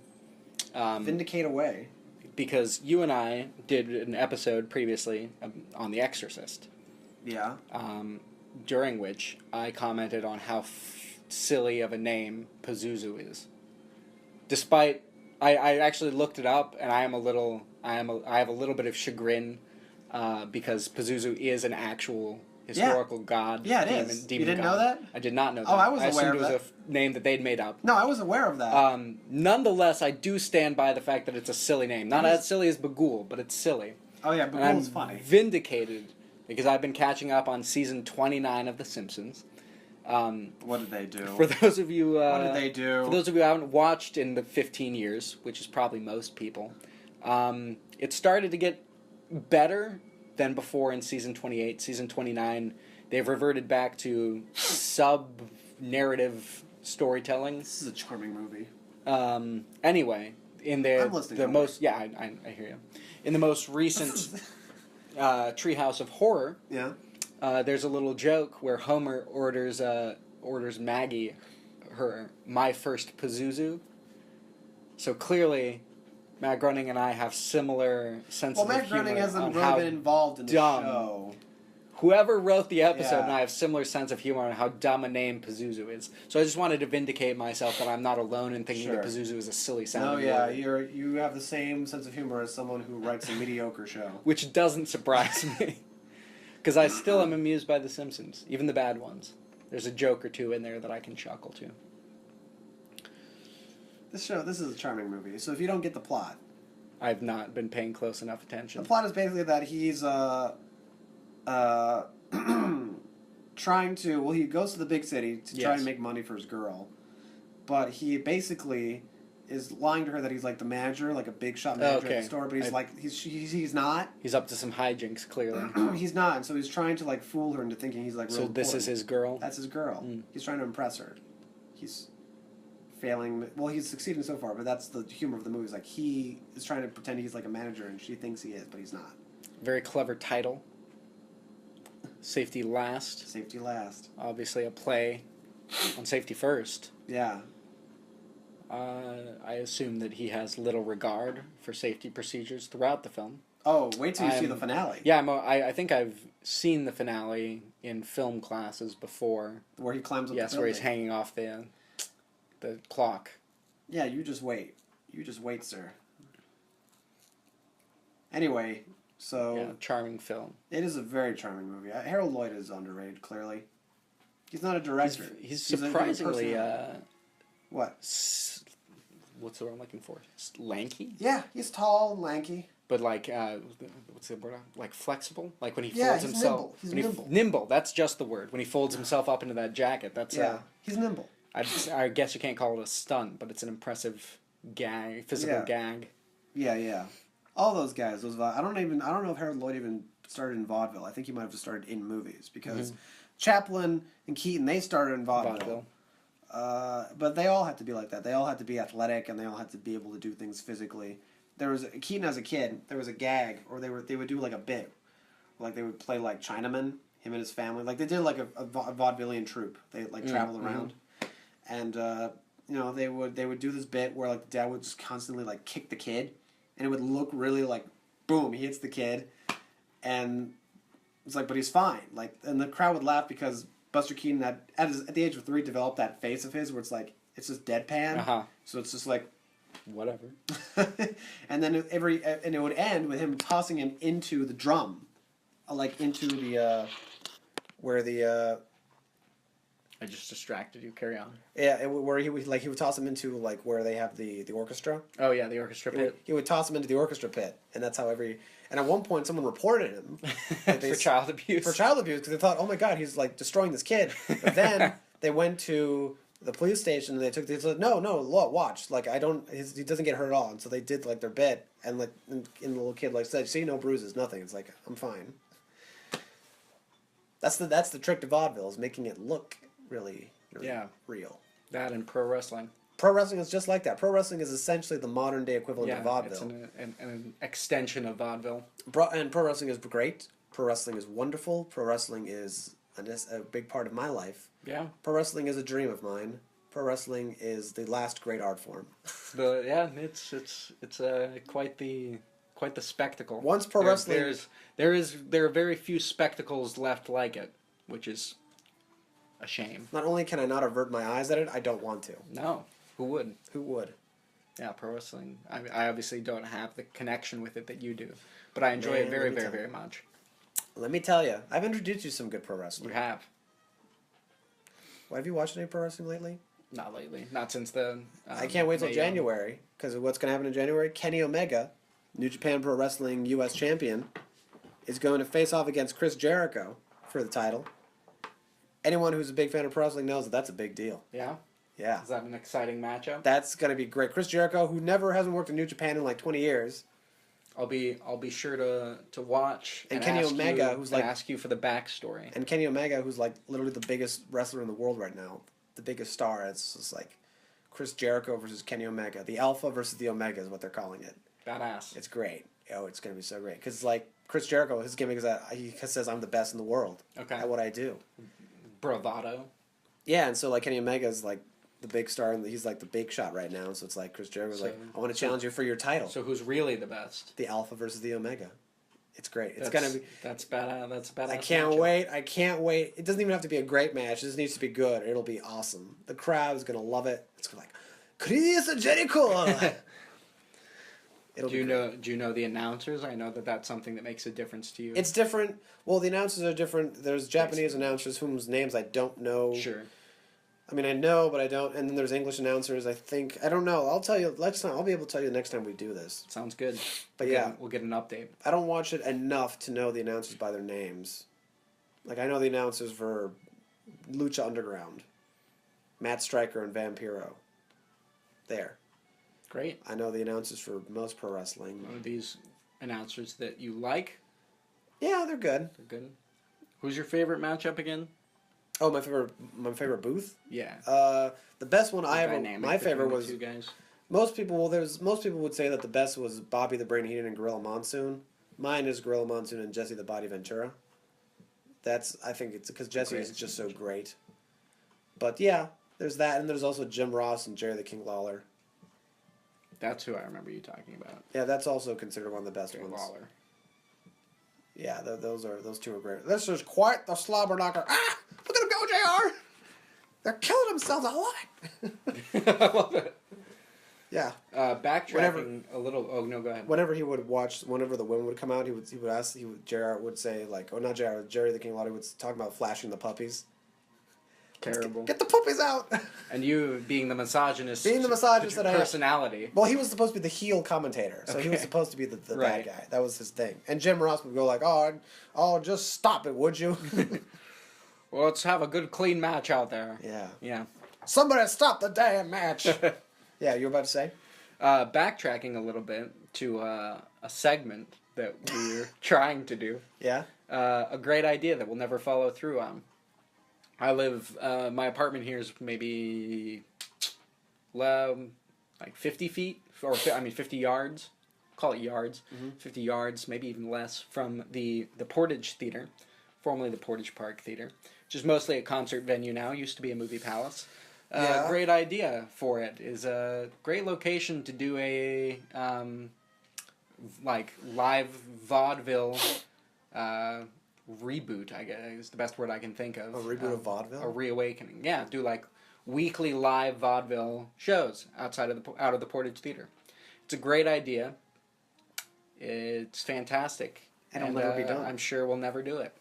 Vindicate away. Because you and I did an episode previously on The Exorcist, Yeah. during which I commented on how silly of a name Pazuzu is. Despite... I actually looked it up, and I have a little bit of chagrin because Pazuzu is an actual historical god. Yeah, it demon, is. Demon You didn't god. know that? I did not know that. Oh, I was assumed aware of it was that. a name that they'd made up. No, I was aware of that. Nonetheless, I do stand by the fact that it's a silly name. Not as silly as Bagul, but it's silly. Oh yeah, And I'm Bagul's funny. vindicated because I've been catching up on season 29 of The Simpsons. What did they do? For those of you, What did they do? For those of you who haven't watched in the 15 years, which is probably most people, it started to get better than before in season 28. Season 29, they've reverted back to sub-narrative storytelling. This is a charming movie. Anyway, in I'm listening the to most, yeah, I hear you. In the most recent Treehouse of Horror, Yeah. there's a little joke where Homer orders Maggie her My First Pazuzu. So clearly, Matt Groening and I have similar sense Well, of Matt humor Groening hasn't on really how been involved in the dumb. show. Whoever wrote the episode Yeah. and I have similar sense of humor on how dumb a name Pazuzu is. So I just wanted to vindicate myself that I'm not alone in thinking that Sure. Pazuzu is a silly No, sounding yeah, word. you have the same sense of humor as someone who writes a mediocre show. Which doesn't surprise me. Because I still am amused by The Simpsons, even the bad ones. There's a joke or two in there that I can chuckle to. This is a charming movie. So if you don't get the plot, I've not been paying close enough the attention. plot is basically that he's trying to. Well, he goes to the big city to try Yes. and make money for his girl, but he basically is lying to her that he's like the manager, like a big shot manager at Okay. the store. But he's not. He's up to some hijinks, clearly. He's not, and so he's trying to like fool her into thinking he's like real So this is important. his girl? That's his girl. Mm. He's trying to impress her. He's failing. Well, he's succeeding so far, but that's the humor of the movie. Is like he is trying to pretend he's like a manager, and she thinks he is, but he's not. Very clever title. Safety Last. Safety last. Obviously a play on Safety First. Yeah. I assume that he has little regard for safety procedures throughout the film. Oh, wait till you see I'm- the finale. Yeah, I think I've seen the finale in film classes before. Where he climbs up Yes, the where building. he's hanging off the clock. Yeah, you just wait. You just wait, sir. Anyway, so Yeah, charming film. it is a very charming movie. Harold Lloyd is underrated. Clearly, he's not a director. He's a surprisingly what? What's the word I'm looking for? Lanky, Yeah, he's tall and lanky. but like what's the word? Like flexible. Like when he Yeah, folds he's himself. nimble. He's when nimble. Nimble. That's just the word. When he folds himself up into that jacket. That's Yeah, he's nimble. I guess you can't call it a stunt, but it's an impressive physical gag. Yeah. All those guys. I don't know if Harold Lloyd even started in vaudeville. I think he might have just started in movies because Chaplin and Keaton, they started in vaudeville. But they all had to be like that. They all had to be athletic, and they all had to be able to do things physically. Keaton as a kid. There was a gag, or they would do like a bit, like they would play like Chinaman, him and his family. Like they did like a vaudevillian troupe. They like traveled around, and they would do this bit where like the dad would just constantly like kick the kid, and it would look really like, boom, he hits the kid, and it's like, but he's fine. Like, and the crowd would laugh because Buster Keaton at the age of 3 developed that face of his where it's like it's just deadpan. So it's just like whatever. And then it would end with him tossing him into the drum, like into the where the I just distracted you. Carry on. yeah, where he would toss him into like where they have the orchestra. Oh yeah, the orchestra pit. He would toss him into the orchestra pit, and that's how And at one point, someone reported him for child abuse. For child abuse, because they thought, oh my god, he's like destroying this kid. But then they went to the police station and they said, no, look, watch, like he doesn't get hurt at all. And so they did like their bit, and like and the little kid like said, see, no bruises, nothing. It's like, I'm fine. That's the trick to vaudeville, is making it look really real. That and pro wrestling. Pro wrestling is just like that. Pro wrestling is essentially the modern day equivalent of vaudeville. It's an extension of vaudeville. And pro wrestling is great. Pro wrestling is wonderful. Pro wrestling is a big part of my life. Yeah. Pro wrestling is a dream of mine. Pro wrestling is the last great art form. It's quite the spectacle. Once pro wrestling, there are very few spectacles left like it, which is a shame. Not only can I not avert my eyes at it, I don't want to. No, who would? Who would? Yeah, pro wrestling. I obviously don't have the connection with it that you do, but I enjoy it very, very, very much. Let me tell you, I've introduced you to some good pro wrestling. You have. Well, have you watched any pro wrestling lately? Not lately. Not since the. I can't wait till January, because what's going to happen in January? Kenny Omega, New Japan Pro Wrestling U.S. champion, is going to face off against Chris Jericho for the title. Anyone who's a big fan of pro wrestling knows that that's a big deal. Yeah? Yeah. Is that an exciting matchup? That's going to be great. Chris Jericho, who never hasn't worked in New Japan in like 20 years. I'll be sure to watch and Kenny Omega, who's like ask you for the backstory. And Kenny Omega, who's like literally the biggest wrestler in the world right now, the biggest star. It's just like Chris Jericho versus Kenny Omega. The Alpha versus the Omega is what they're calling it. Badass. It's great. Oh, it's going to be so great. Because like Chris Jericho, his gimmick is that he says I'm the best in the world at what I do. Bravado. Yeah, and so like Kenny Omega is like the big star, and he's like the big shot right now. So it's like Chris Jericho's like, I want to challenge you for your title. So who's really the best? The Alpha versus the Omega. It's great. That's badass. That's badass. I can't wait. I can't wait. It doesn't even have to be a great match. It just needs to be good. It'll be awesome. The crowd is gonna love it. It's gonna be like Chris Jericho. Do you know the announcers? I know that's something that makes a difference to you. It's different. Well, the announcers are different. There's Japanese announcers whose names I don't know. Sure. I mean, I know, but I don't. And then there's English announcers. I think I don't know. I'll tell you next time. I'll be able to tell you next time we do this. Sounds good. But we'll get an update. I don't watch it enough to know the announcers by their names. Like I know the announcers for Lucha Underground, Matt Stryker and Vampiro. There. Great. I know the announcers for most pro wrestling. Are these announcers that you like? Yeah, they're good. They're good. Who's your favorite matchup again? Oh, my favorite booth. Yeah. The best one my favorite was two guys. Most people would say that the best was Bobby the Brain Heenan and Gorilla Monsoon. Mine is Gorilla Monsoon and Jesse the Body Ventura. I think it's because Jesse is just so great. But yeah, there's that, and there's also Jim Ross and Jerry the King Lawler. That's who I remember you talking about. Yeah, that's also considered one of the best Jerry ones. Lawler. Yeah, those two are great. This is quite the slobber knocker. Ah, look at him go, JR. They're killing themselves. I love it. I love it. Yeah. Backtracking Whenever- a little. Oh no, go ahead. Whenever he would watch, whenever the women would come out, J.R. would say like, oh not J.R. Jerry the King Lottie would talk about flashing the puppies. Terrible. Get the puppies out. And you being the misogynist. Being the misogynist that I am. personality. Well, he was supposed to be the heel commentator, so he was Okay. supposed to be the Right. bad guy. That was his thing. And Jim Ross would go like, "Oh, just stop it, would you?" Well, let's have a good clean match out there. Yeah. Yeah. Somebody stop the damn match. Yeah, you were about to say? Backtracking a little bit to a segment that we're trying to do. Yeah. A great idea that we'll never follow through on. I live. My apartment here is maybe like 50 feet, or 50 yards. Call it yards. 50 yards, maybe even less, from the Portage Theater, formerly the Portage Park Theater, which is mostly a concert venue now. Used to be a movie palace. Yeah. Great idea for it is a great location to do a like live vaudeville reboot. I guess is the best word I can think of. A reboot of vaudeville? A reawakening. Yeah, do like weekly live vaudeville shows out of the Portage Theater. It's a great idea. It's fantastic, And it'll never be done. I'm sure we'll never do it,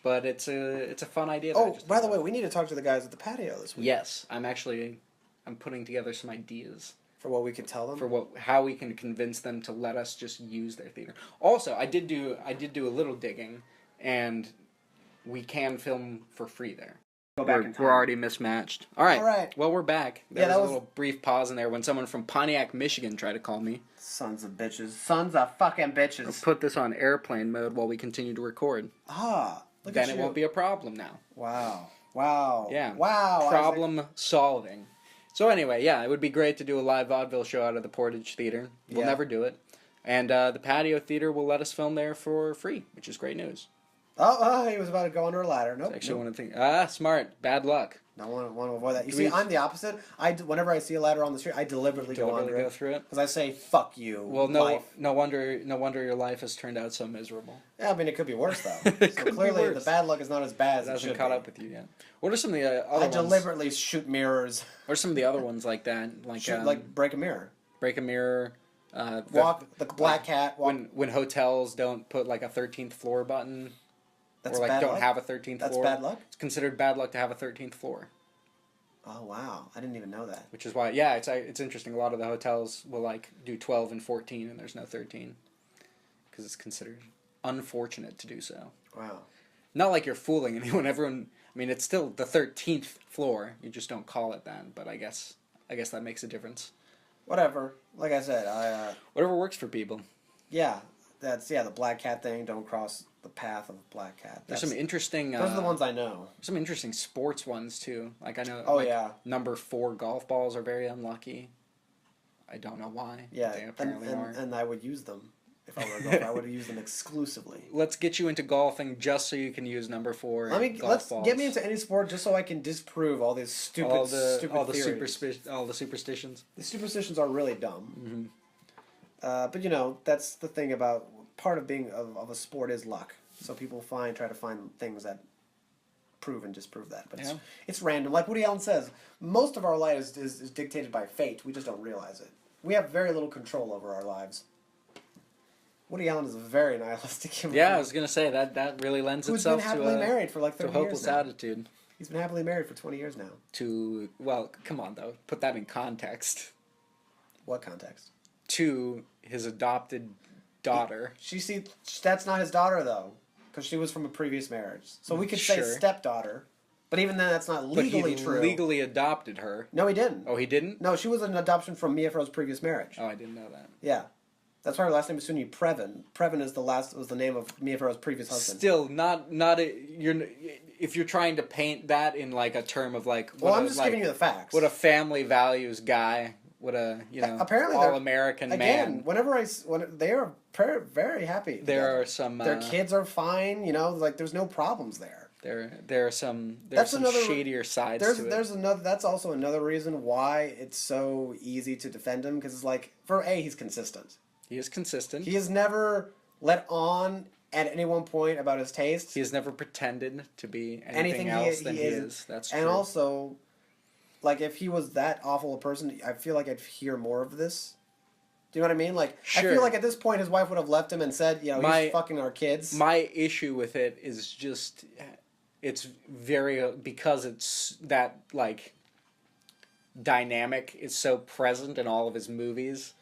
but it's a fun idea. that I Oh, just by the thought way, of. we need to talk to the guys at the patio this week. Yes, I'm putting together some ideas For what we can tell them. for how we can convince them to let us just use their theater. Also, I did do a little digging, and we can film for free there. Go back in time. We're already mismatched. All right. All right. Well, we're back. There Yeah, that was was- a little brief pause in there when someone from Pontiac, Michigan tried to call me. Sons of bitches. Sons of fucking I'll bitches. put this on airplane mode while we continue to record. Look Then at it you. won't be a problem now. Wow. Wow. Yeah. Wow. Isaac. Problem solving. So anyway, yeah, it would be great to do a live vaudeville show out of the Portage Theater. We'll Yeah. never do it. And the Patio Theater will let us film there for free, which is great news. Oh, he was about to go under a ladder. Nope. It's actually nope. one of the things. Smart. Bad luck. I want to avoid that. You Do see, we- I'm the opposite. Whenever I see a ladder on the street, I deliberately go Deliberately under go it. through it. Because I say, fuck you, Well, no, life. no wonder your life has turned out so miserable. Yeah, I mean, it could be worse, though. It So could be clearly, worse. the bad luck is not as bad as It it hasn't should caught be. up with you yet. What are some of the other I ones? deliberately shoot mirrors. What are some of the other ones like that? Like Break a mirror. break a mirror. Walk the black cat. Walk. When hotels don't put like a 13th floor button, That's or like bad don't luck? have a 13th That's floor. bad luck? It's considered bad luck to have a 13th floor. Oh, wow. I didn't even know that. Which is why, yeah, it's interesting. A lot of the hotels will like do 12 and 14, and there's no 13, because it's considered unfortunate to do so. Wow. Not like you're fooling anyone. Everyone, I mean, it's still the 13th floor. You just don't call it that. But I guess that makes a difference. Whatever. Like I said, Whatever works for people. yeah, the black cat thing. Don't cross the path of a black cat. There's some interesting. Those are the ones I know. Some interesting sports ones too. Like I know. Oh, like, yeah. Number 4 golf balls are very unlucky. I don't know why. Yeah, But they apparently are. and I would use them if I were a golfer. I would use them exclusively. Let's get you into golfing just so you can use number 4 golf Let's balls. get me into any sport just so I can disprove all these stupid theories. the superstitions. The superstitions are really dumb. Mm-hmm. But you know, that's the thing about part of being of a sport is luck. So people try to find things that prove and disprove that. But Yeah. it's random. Like Woody Allen says, most of our life is dictated by fate. We just don't realize it. We have very little control over our lives. Woody Allen is a very nihilistic human Yeah, I being was gonna say that really lends who's been itself happily to married for like to a 30 years hopeless now. attitude. He's been happily married for 20 years now. Well, come on though, put that in context. What context? To his adopted daughter. That's not his daughter though, because she was from a previous marriage. So we could say Sure. stepdaughter, but even then, that's not But legally he true. legally adopted her. No, he didn't. Oh, he didn't? No, she was an adoption from Mia Farrow's previous marriage. Oh, I didn't know that. Yeah, that's why her last name is Sunyi Previn. Previn was the name of Mia Farrow's previous husband. Still, you're if you're trying to paint that in like a term of like. Well, I'm just giving you the facts. What a family values guy. What a Apparently all they're- American Again, man. when they are very happy. There together. are some. Their kids are fine. You know, like there's no problems there. There are some. That's Some another- shadier sides to it. There's another. That's also another reason why it's so easy to defend him because it's like he's consistent. He is consistent. He has never let on at any one point about his taste. He has never pretended to be anything Anything else he than he isn't. is. That's true. And also, like if he was that awful a person, I feel like I'd hear more of this. Do you know what I mean? Like, I Sure. feel like at this point his wife would have left him and said, he's fucking our kids. My issue with it is just, it's very, because it's that, like, dynamic is so present in all of his movies.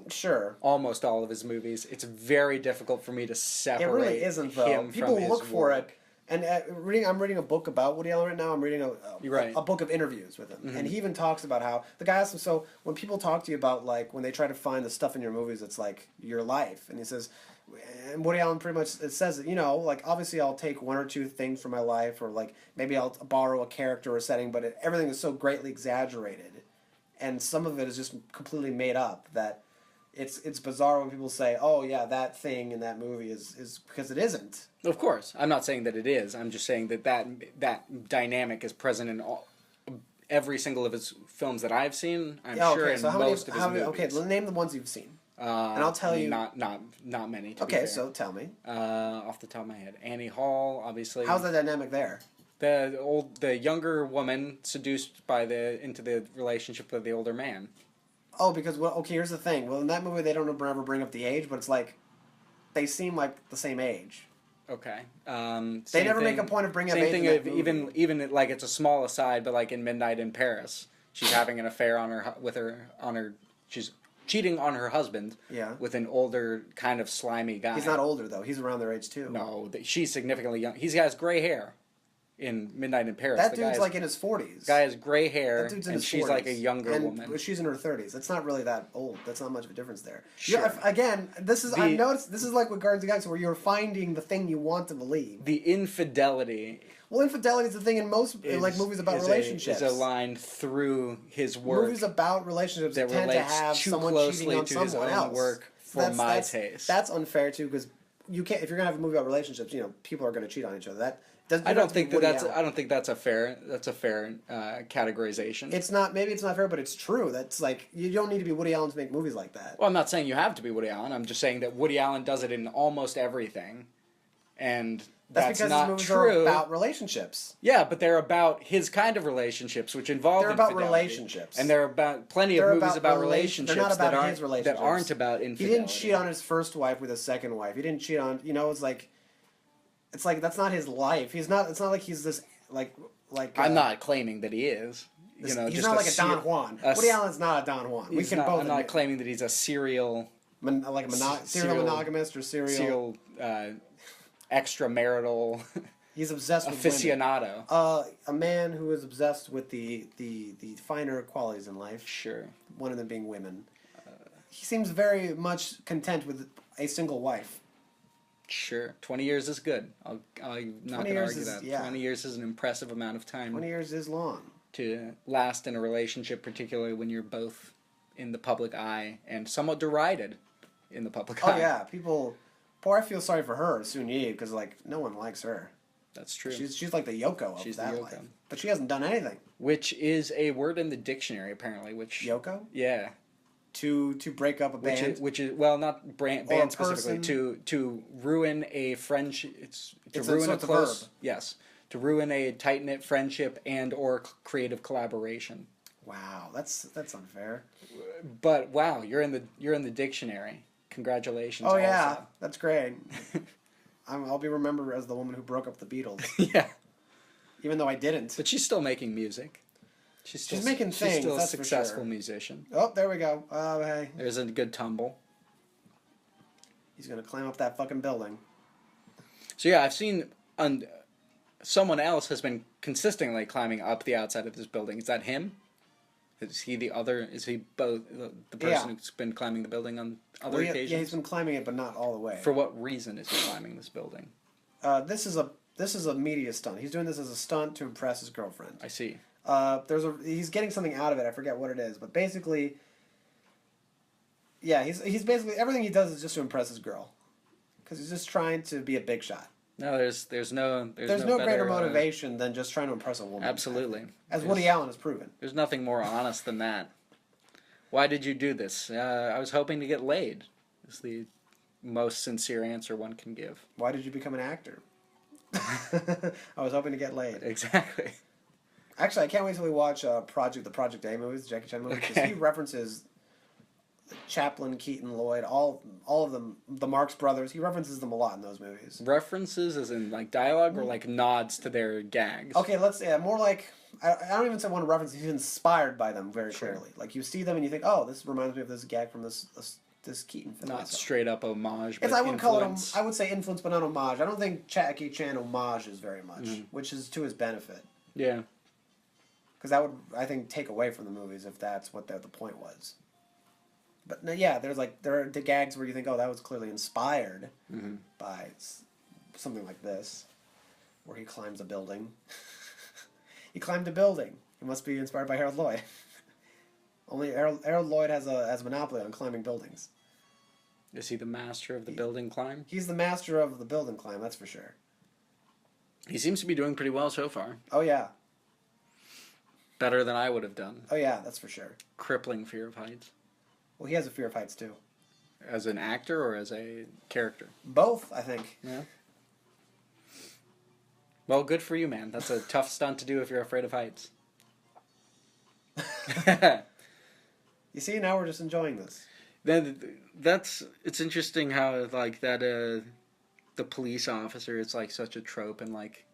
Sure. Almost all of his movies. It's very difficult for me to separate. It really isn't, though. him People from look his for work. it. And I'm reading a book about Woody Allen right now. I'm reading You're right. a book of interviews with him, Mm-hmm. and he even talks about how the guy asks him. So when people talk to you about like when they try to find the stuff in your movies, it's like your life, and he says, and Woody Allen pretty much it says that like obviously I'll take one or two things from my life, or like maybe I'll borrow a character or setting, but everything is so greatly exaggerated, and some of it is just completely made up that. It's bizarre when people say, "Oh yeah, that thing in that movie is," because it isn't. Of course, I'm not saying that it is. I'm just saying that dynamic is present in every single of his films that I've seen. I'm sure in most of his movies. Okay, name the ones you've seen, and I'll tell you. Not many. To be Okay, fair. so tell me. Off the top of my head, Annie Hall, obviously. How's the dynamic there? The younger woman seduced into the relationship with the older man. Oh, because okay, here's the thing. Well, in that movie, they don't ever bring up the age, but it's like they seem like the same age. Okay. They never make a point of bringing up age. Same thing. Even like it's a small aside, but like in Midnight in Paris, she's having an affair she's cheating on her husband. Yeah. With an older kind of slimy guy. He's not older though. He's around their age too. No, she's significantly young. He has gray hair. In Midnight in Paris, that dude's like in his 40s. Guy has gray hair, that dude's in and his she's 40s. like a younger woman. She's in her 30s. That's not really that old. That's not much of a difference there. Sure. Again, I've noticed this is like with Guardians of the Galaxy, where you're finding the thing you want to believe. The infidelity. Well, infidelity is the thing in most like movies about relationships. Is a line through his work. Movies about relationships that tend to relates have too someone closely cheating on to his someone own else. work for my taste. That's unfair too, because you can't. If you're gonna have a movie about relationships, people are gonna cheat on each other. I don't think that's a fair categorization. It's not. Maybe it's not fair, but it's true. That's like you don't need to be Woody Allen to make movies like that. Well, I'm not saying you have to be Woody Allen. I'm just saying that Woody Allen does it in almost everything, and that's because not his movies true. are about relationships. Yeah, but they're about his kind of relationships, which involve infidelity. About relationships, and they're about plenty of movies about relationships. They're not about his relationships. That aren't about infidelity. He didn't cheat on his first wife with his second wife. He didn't cheat on. It's like that's not his life. He's not. It's not like he's this like. I'm not claiming that he is. He's just not like a Don Juan. Woody Allen's not a Don Juan. I'm not claiming that he's a serial monogamist or serial extramarital. He's obsessed with aficionado. A man who is obsessed with the finer qualities in life. Sure. One of them being women. He seems very much content with a single wife. Sure. 20 years is good. I'm not going to argue that. Yeah. 20 years is an impressive amount of time. 20 years is long. To last in a relationship, particularly when you're both in the public eye and somewhat derided in the public eye. Oh, yeah. People... I feel sorry for her, Soon Yi, because, no one likes her. That's true. She's like the Yoko of that life. But she hasn't done anything. Which is a word in the dictionary, apparently. Yoko? Yeah. To break up a band? Which is well, not band specifically. To ruin a friendship. It's ruin a close... verb. Yes. To ruin a tight-knit friendship and or creative collaboration. Wow, that's unfair. But wow, you're in the dictionary. Congratulations. Oh yeah, also. That's great. I'll be remembered as the woman who broke up the Beatles. Yeah. Even though I didn't. But she's still making music. She's making things. She's still that's a successful for sure. musician. Oh, there we go. Oh, hey. There's a good tumble. He's gonna climb up that fucking building. So yeah, I've seen someone else has been consistently climbing up the outside of this building. Is that him? Is he the other? Is he both the person who's been climbing the building on other occasions? Yeah, he's been climbing it, but not all the way. For what reason is he climbing this building? This is a media stunt. He's doing this as a stunt to impress his girlfriend. I see. He's getting something out of it. I forget what it is, but basically, yeah, he's basically everything he does is just to impress his girl, because he's just trying to be a big shot. No, there's no greater motivation than just trying to impress a woman. Absolutely. As Woody Allen has proven. There's nothing more honest than that. Why did you do this? I was hoping to get laid. Is the most sincere answer one can give. Why did you become an actor? I was hoping to get laid. Exactly. Actually, I can't wait till we watch the Project A movies, Jackie Chan movies, because Okay. he references Chaplin, Keaton, Lloyd, all of them, the Marx Brothers. He references them a lot in those movies. References as in like dialogue or like nods to their gags? Okay, let's more like I don't even say one reference. He's inspired by them very Sure. clearly. Like you see them and you think, oh, this reminds me of this gag from this Keaton film. Not So- straight up homage, but I wouldn't call it. influence. I would say influence, but not homage. I don't think Jackie Chan homages very much, Mm. which is to his benefit. Yeah. Because that would, I think, take away from the movies if that's what the point was. But no, yeah, there are the gags where you think, oh, that was clearly inspired Mhm. by something like this, where he climbs a building. He climbed a building. He must be inspired by Harold Lloyd. Only Harold Lloyd has a monopoly on climbing buildings. Is he the master of the building climb? He's the master of the building climb, that's for sure. He seems to be doing pretty well so far. Oh yeah, Better than I would have done. oh yeah, that's for sure. Crippling fear of heights. Well, he has a fear of heights too. As an actor or as a character? Both, I think. Yeah. Well, good for you, man. That's a tough stunt to do if you're afraid of heights. You see, now we're just enjoying this. It's interesting how like that the police officer is like such a trope in like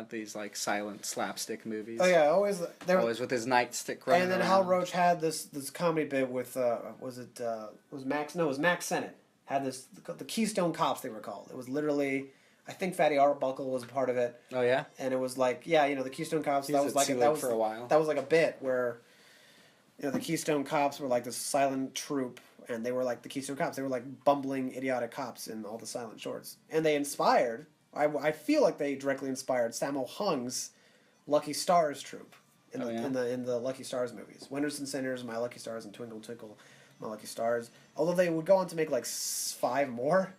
these like silent slapstick movies. Oh yeah, always Always with his nightstick running And then around. Hal Roach had this comedy bit with was Max Sennett had the Keystone Cops, they were called. It was literally, I think Fatty Arbuckle was a part of it, Oh yeah. and it was like, yeah, the Keystone Cops. He That was was at like Sea that Lake was for a while. That was like a bit where the Keystone Cops were like this silent troupe, and they were like the Keystone Cops. They were like bumbling, idiotic cops in all the silent shorts, and they inspired. I feel like they directly inspired Sammo Hung's Lucky Stars troupe in the Lucky Stars movies. Winners and Sinners, My Lucky Stars, and Twinkle Twinkle, My Lucky Stars. Although they would go on to make like 5 more,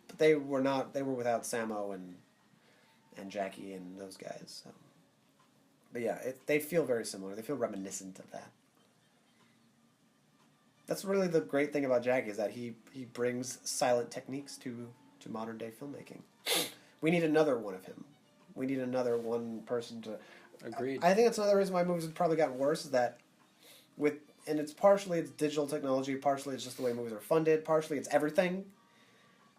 but they were not. They were without Sammo and Jackie and those guys. So. But yeah, they feel very similar. They feel reminiscent of that. That's really the great thing about Jackie is that he brings silent techniques to modern day filmmaking. We need another one of him. We need another one person to. Agreed. I think that's another reason why movies have probably gotten worse. Is that and it's partially it's digital technology, partially it's just the way movies are funded, partially it's everything.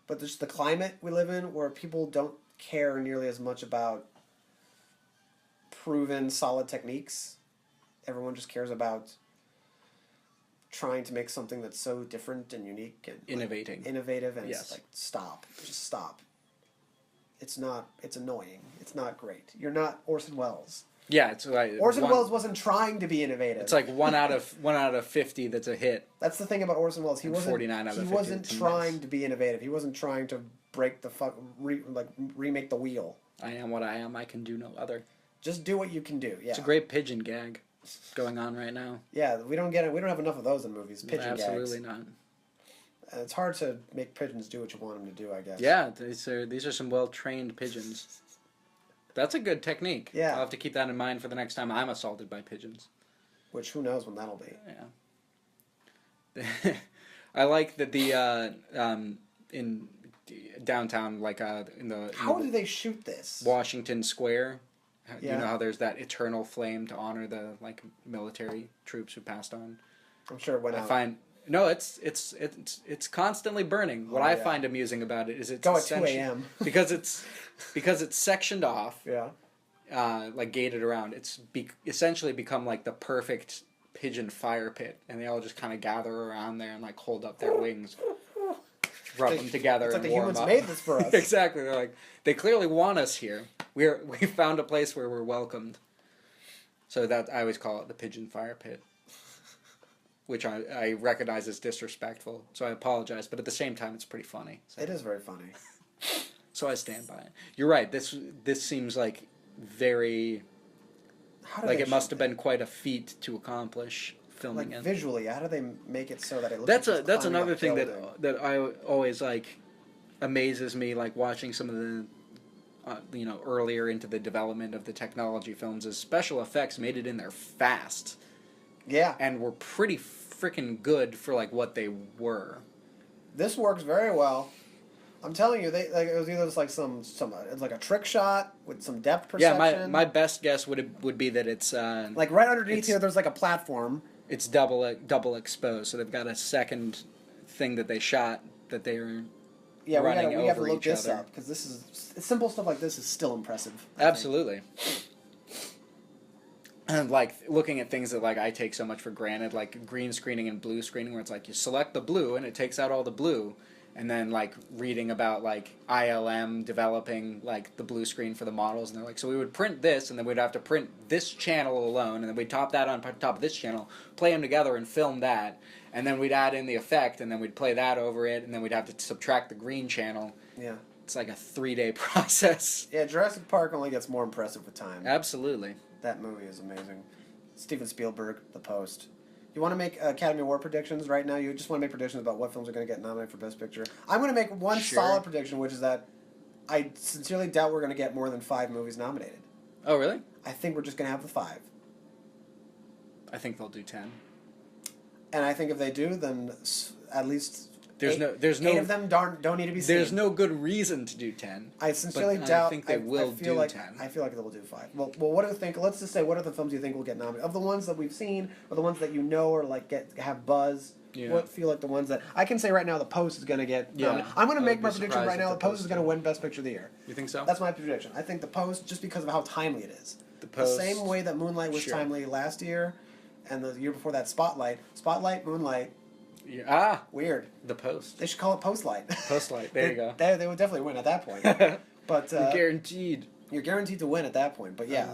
But just the climate we live in, where people don't care nearly as much about proven solid techniques. Everyone just cares about trying to make something that's so different and unique and innovative, and Yes. it's like just stop. It's annoying. It's not great. You're not Orson Welles. Yeah, it's like Orson Welles wasn't trying to be innovative. It's like 1 out of 50 that's a hit. That's the thing about Orson Welles. He And wasn't 49 out of he 50 wasn't it's a trying mess. to be innovative. He wasn't trying to break the remake the wheel. I am what I am. I can do no other. Just do what you can do. Yeah. It's a great pigeon gag going on right now. Yeah, we don't get it. We don't have enough of those in movies. Pigeon Absolutely gags. not. And it's hard to make pigeons do what you want them to do, I guess. Yeah, these are some well trained pigeons. That's a good technique. Yeah. I'll have to keep that in mind for the next time I'm assaulted by pigeons. Which who knows when that'll be. Yeah. I like that the in downtown, like in the How do they shoot this? Washington Square. Yeah. You know how there's that eternal flame to honor the like military troops who passed on. I'm sure it went out. No, it's constantly burning. What Oh, I yeah. find amusing about it is it's Go at 2 essentially- a.m. because it's sectioned off, Yeah. like gated around. It's essentially become like the perfect pigeon fire pit, and they all just kind of gather around there and like hold up their wings, rub them together, It's like and the warm humans up. made this for us. Exactly. They're like they clearly want us here. We found a place where we're welcomed. So that I always call it the pigeon fire pit, which I recognize as disrespectful. So I apologize, but at the same time, it's pretty funny. So, It is very funny. so I stand by it. You're right. This seems like very How do like they it must shoot have been quite a feat to accomplish filming like it. visually. How do they make it so that it looks? That's like it's that's climbing another a thing building? that I always like amazes me, like watching some of the earlier into the development of the technology films, is special effects made it in there fast Yeah, and were pretty freaking good for like what they were. this works very well. I'm telling you, it was either just like it's like a trick shot with some depth Yeah, perception. my best guess would be that it's like right underneath here, there's like a platform. It's double exposed, so they've got a second thing that they shot that they are running over we have to look each this other. up because this is simple stuff like this is still impressive. I Absolutely. And like looking at things that like I take so much for granted, like green screening and blue screening, where it's like you select the blue and it takes out all the blue, and then like reading about like ILM developing like the blue screen for the models, and they're like, so we would print this, and then we'd have to print this channel alone, and then we'd top that on top of this channel, play them together, and film that, and then we'd add in the effect, and then we'd play that over it, and then we'd have to subtract the green channel. Yeah. It's like a 3-day process. Yeah, Jurassic Park only gets more impressive with time. Absolutely. That movie is amazing. Steven Spielberg, The Post. You want to make Academy Award predictions right now? You just want to make predictions about what films are going to get nominated for Best Picture? I'm going to make one solid prediction, which is that I sincerely doubt we're going to get more than 5 movies nominated. Oh, really? I think we're just going to have the 5. I think they'll do 10. And I think if they do, then at least eight of them don't need to be seen. There's no good reason to do 10. I sincerely doubt. I think they will do 10. I feel like they will do 5. Well, what do you think? Let's just say, what are the films you think will get nominated? Of the ones that we've seen, or the ones that you know or like have buzz? Yeah. What feel like the ones that I can say right now? The Post is going to get nominated. I'm going to make my prediction right now. The Post is going to win Best Picture of the Year. You think so? That's my prediction. I think The Post, just because of how timely it is. The Post, same way that Moonlight was timely last year, and the year before that Spotlight, Moonlight. Yeah. Weird. The Post. They should call it Postlight. Postlight. There you go. They would definitely win at that point. But you're guaranteed. You're guaranteed to win at that point. But yeah,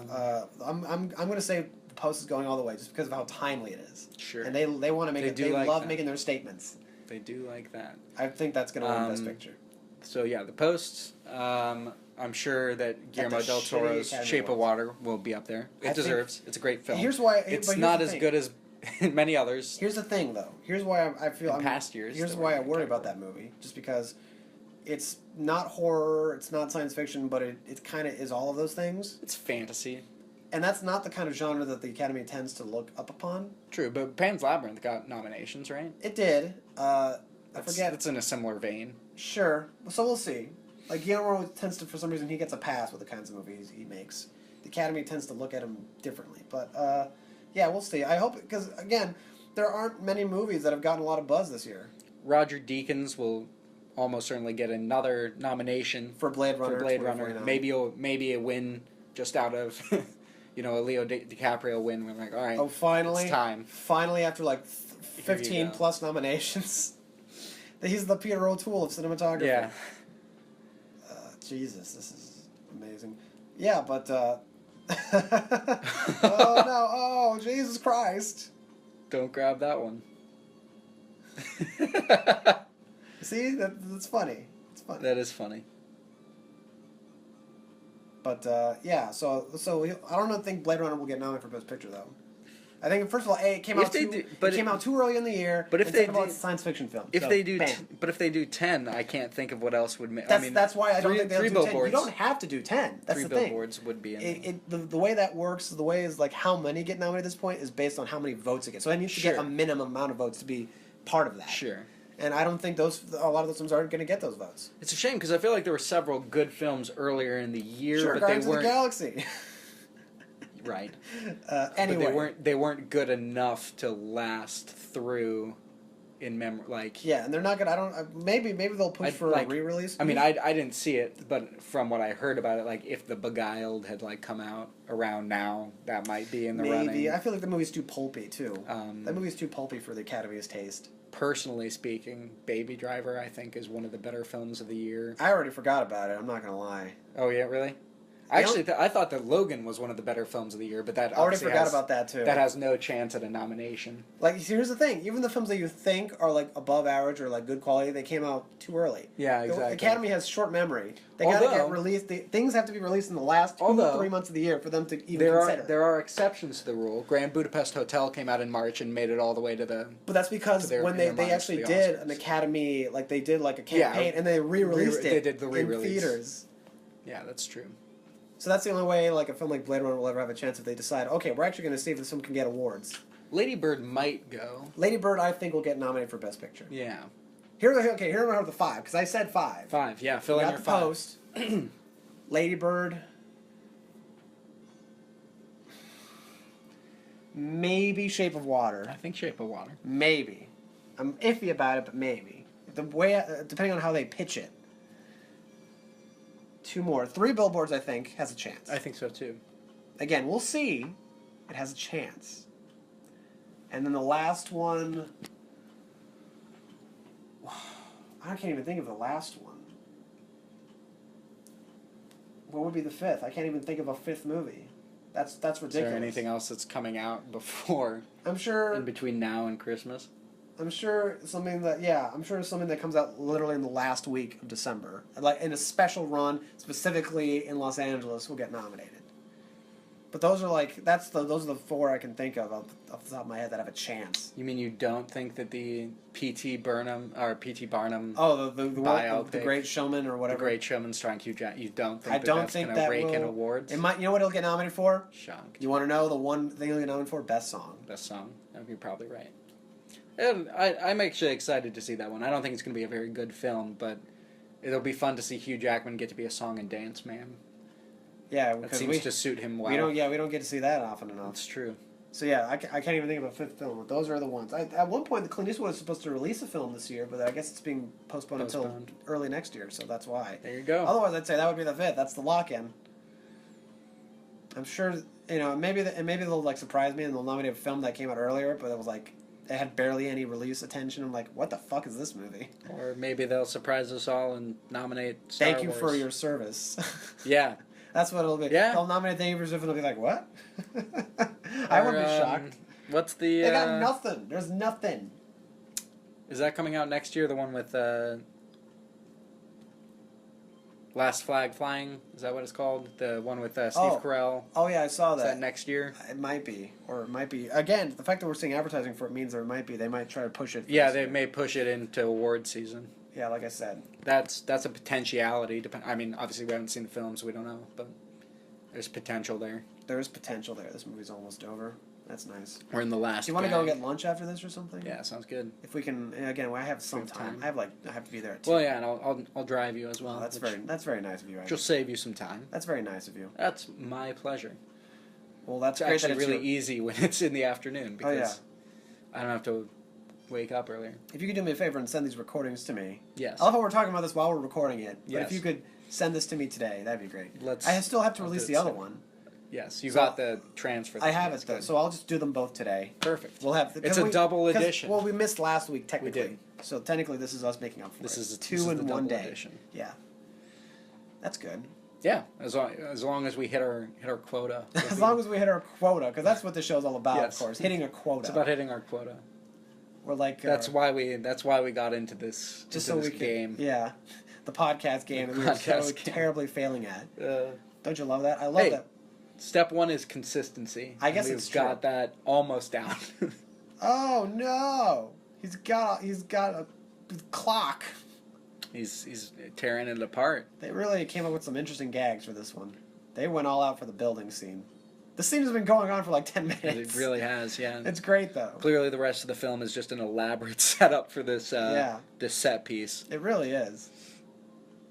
I'm going to say The Post is going all the way just because of how timely it is. Sure. And they want to make it. They like love that. making their statements. They do like that. I think that's going to win Best Picture. So yeah, The Post. I'm sure that Guillermo del Toro's Shape of Water will be up there. It deserves. It's a great film. Here's why. It's not as good as many others. Here's the thing, though. Here's why I feel. Past years. Here's why I worry about that movie. Just because it's not horror, it's not science fiction, but it kind of is all of those things. It's fantasy. And that's not the kind of genre that the Academy tends to look up upon. True, but Pan's Labyrinth got nominations, right? It did. I forget. It's in a similar vein. Sure. So we'll see. Like, Guillermo tends to, for some reason, he gets a pass with the kinds of movies he makes. The Academy tends to look at him differently. But, yeah, we'll see. I hope, because, again, there aren't many movies that have gotten a lot of buzz this year. Roger Deakins will almost certainly get another nomination for Blade Runner. Maybe a win just out of, a Leo DiCaprio win. We're like, all right, finally, it's time. Finally, after like 15 plus nominations, he's the Peter O'Toole of cinematography. Yeah. Jesus, this is amazing. Yeah, but oh no! Oh, Jesus Christ! Don't grab that one. See, that's funny. It's funny. That is funny. But yeah, so I don't think Blade Runner will get nominated for Best Picture though. I think first of all, it came out too early in the year. But if they do, it's a science fiction film. If they do, but if they do 10, I can't think of what else would make. That's why I don't think they'll do 10. You don't have to do 10. That's the thing. 3 billboards would be in the way that works. The way is like how many get nominated at this point is based on how many votes it gets. So it needs to get a minimum amount of votes to be part of that. Sure. And I don't think a lot of those films aren't going to get those votes. It's a shame because I feel like there were several good films earlier in the year, sure, but Guardians they weren't. Of the Galaxy. Right. Anyway, but they weren't good enough to last through in memory. Like and they're not gonna. I don't. Maybe they'll push for a re-release. I mean, I didn't see it, but from what I heard about it, like if The Beguiled had like come out around now, that might be in the running. Maybe I feel like the movie's too pulpy too. That movie's too pulpy for the Academy's taste. Personally speaking, Baby Driver I think is one of the better films of the year. I already forgot about it. I'm not gonna lie. Oh yeah, really? Actually, I thought that Logan was one of the better films of the year, but that I already forgot about that too. That has no chance at a nomination. Like, here's the thing: even the films that you think are like above average or like good quality, they came out too early. Yeah, exactly. The Academy has short memory. They gotta get released. Things have to be released in the last 2-3 months of the year for them to even consider. There are exceptions to the rule. Grand Budapest Hotel came out in March and made it all the way to the. But that's because when they actually did an Academy, like they did like a campaign and they re-released it. They did the re-release in theaters. Yeah, that's true. So that's the only way like a film like Blade Runner will ever have a chance if they decide, okay, we're actually going to see if this film can get awards. Lady Bird might go. Lady Bird, I think, will get nominated for Best Picture. Yeah. Here are the 5 because I said 5. 5, yeah. Fill We in got your The 5. Post, Lady Bird, maybe Shape of Water. I think Shape of Water. Maybe. I'm iffy about it, but maybe. The way, depending on how they pitch it. 2 more. 3 Billboards, I think, has a chance. I think so too. Again, we'll see. It has a chance. And then the last one... I can't even think of the last one. What would be the 5th? I can't even think of a 5th movie. That's ridiculous. Is there anything else that's coming out before, I'm sure... in between now and Christmas? I'm sure something that comes out literally in the last week of December, like in a special run, specifically in Los Angeles, will get nominated. But those are those are the 4 I can think of off the top of my head that have a chance. You mean you don't think that the P.T. Barnum Oh, the Great Showman or whatever. The Great Showman starring Hugh Jackman, you don't think that's going to that rake in will- awards? It might. You know what it'll get nominated for? Shocked. You want to know the one thing it'll get nominated for? Best song. Best song. You're probably right. And I'm actually excited to see that one. I don't think it's going to be a very good film, but it'll be fun to see Hugh Jackman get to be a song and dance man. Yeah, That because seems to suit him well. we don't get to see that often enough. That's true. So yeah, I can't even think of a 5th film. But those are the ones. At one point, Clint Eastwood was supposed to release a film this year, but I guess it's being postponed until early next year. So that's why. There you go. Otherwise, I'd say that would be the 5th. That's the lock-in. I'm sure maybe they'll like surprise me and they'll nominate a film that came out earlier, but it was like it had barely any release attention. I'm like, what the fuck is this movie? Or maybe they'll surprise us all and nominate Star Thank you Wars. for your service. Yeah. That's what it'll be. Yeah. They'll nominate Thank you for your service and they'll be like, what? I wouldn't be shocked. What's the... They got nothing. There's nothing. Is that coming out next year? The one with Last Flag Flying? Is that what it's called? The one with Steve Carell? Oh, yeah, I saw Is that. that next year? It might be. Or it might be. Again, the fact that we're seeing advertising for it means there might be. They might try to push it. Yeah, they may push it into award season. Yeah, like I said. That's a potentiality. I mean, obviously we haven't seen the film, so we don't know, but there's potential there. There is potential there. This movie's almost over. That's nice. We're in the last. Do you want to go get lunch after this or something? Yeah, sounds good. If we can, again, I have some We have time. time. I have to be there at 2. Well, yeah, and I'll drive you as well. Oh, that's very nice of you. Which will save you some time. That's very nice of you. That's my pleasure. Well, that's It's great actually that it's really easy when it's in the afternoon because yeah. I don't have to wake up earlier. If you could do me a favor and send these recordings to me. Yes. I love how we're talking about this while we're recording it. But Yes. if you could send this to me today, that'd be great. Let's- I still have to I'll release do the it other soon. one. Yes, you So, got the transfer. I have That's it though, good. so I'll just do them both today. Perfect. We'll have. It's a double edition. Well, we missed last week technically. did. So technically, this is us making up for This it. is two this is in the one double day. edition. Yeah. That's good. Yeah, as long as we hit our quota. As long as we hit our quota, because that's what the show's all about, Yes. of course. Hitting a quota. It's about hitting our quota. We're like That's why we got into this just into so this we game. Could, yeah, the podcast game that we were so podcast game. terribly failing at. Uh, Don't you love that? I love Hey. that. Step 1 is consistency. I guess and it's we've got that almost down. Oh no! He's got a clock. He's tearing it apart. They really came up with some interesting gags for this one. They went all out for the building scene. The scene has been going on for like 10 minutes. It really has, yeah. It's great though. Clearly, the rest of the film is just an elaborate setup for this this set piece. It really is.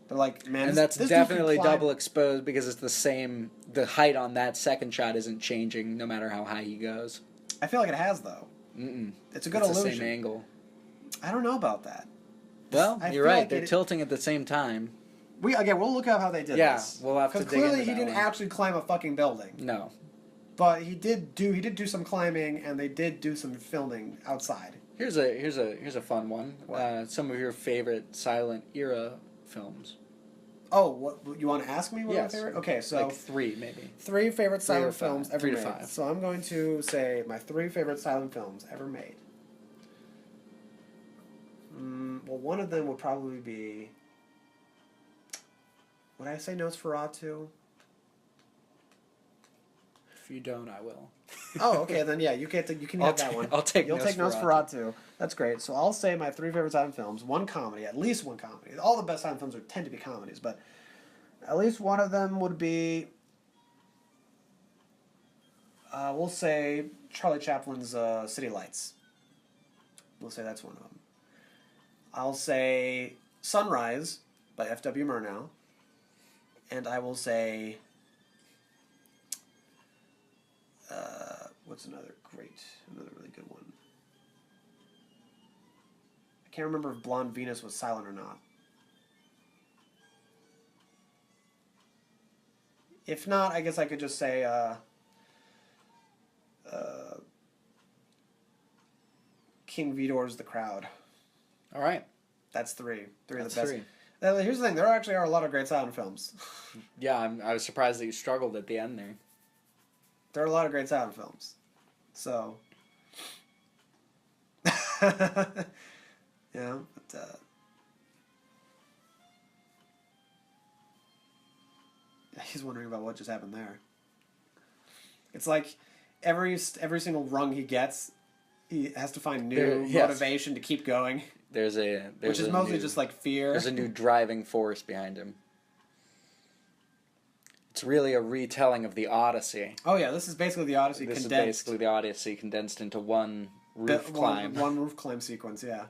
They're like, man, And that's definitely double exposed because it's the same. The height on that second shot isn't changing no matter how high he goes. I feel like it has though. Mm-mm. It's a good It's illusion. the same angle. I don't know about that. Well, I you're feel right. like They're tilting at the same time. We'll look up how they did Yeah, this. we'll have to dig clearly into he that didn't one. actually climb a fucking building, No. but he did do some climbing and they did do some filming outside. Here's a fun one. What? Some of your favorite silent era films. Oh, what you want to ask me? What Yes. my favorite? Okay, so Like 3 maybe. 3 favorite 3 or silent 5. films ever 3 to made. 5. So I'm going to say my 3 favorite silent films ever made. Well, one of them would probably be. Would I say Nosferatu? If you don't, I will. Oh, okay, then yeah, you can have that one. I'll take You'll take Nosferatu. Nosferatu. That's great. So I'll say my 3 favorite silent films. One comedy, at least one comedy. All the best silent films tend to be comedies, but at least one of them would be. We'll say Charlie Chaplin's City Lights. We'll say that's one of them. I'll say Sunrise by F.W. Murnau. And I will say... what's another really good one? I can't remember if Blonde Venus was silent or not. If not, I guess I could just say King Vidor's The Crowd. All right. That's three. Three of That's the best. three. Now, here's the thing. There actually are a lot of great silent films. Yeah, I was surprised that you struggled at the end there. There are a lot of great silent films. So... yeah, but... he's wondering about what just happened there. It's like every single rung he gets, he has to find new motivation to keep going. There's which is mostly just like fear. There's a new driving force behind him. It's really a retelling of the Odyssey. Oh yeah, this is basically the Odyssey condensed. This is basically the Odyssey condensed into one roof climb. One roof climb sequence, yeah.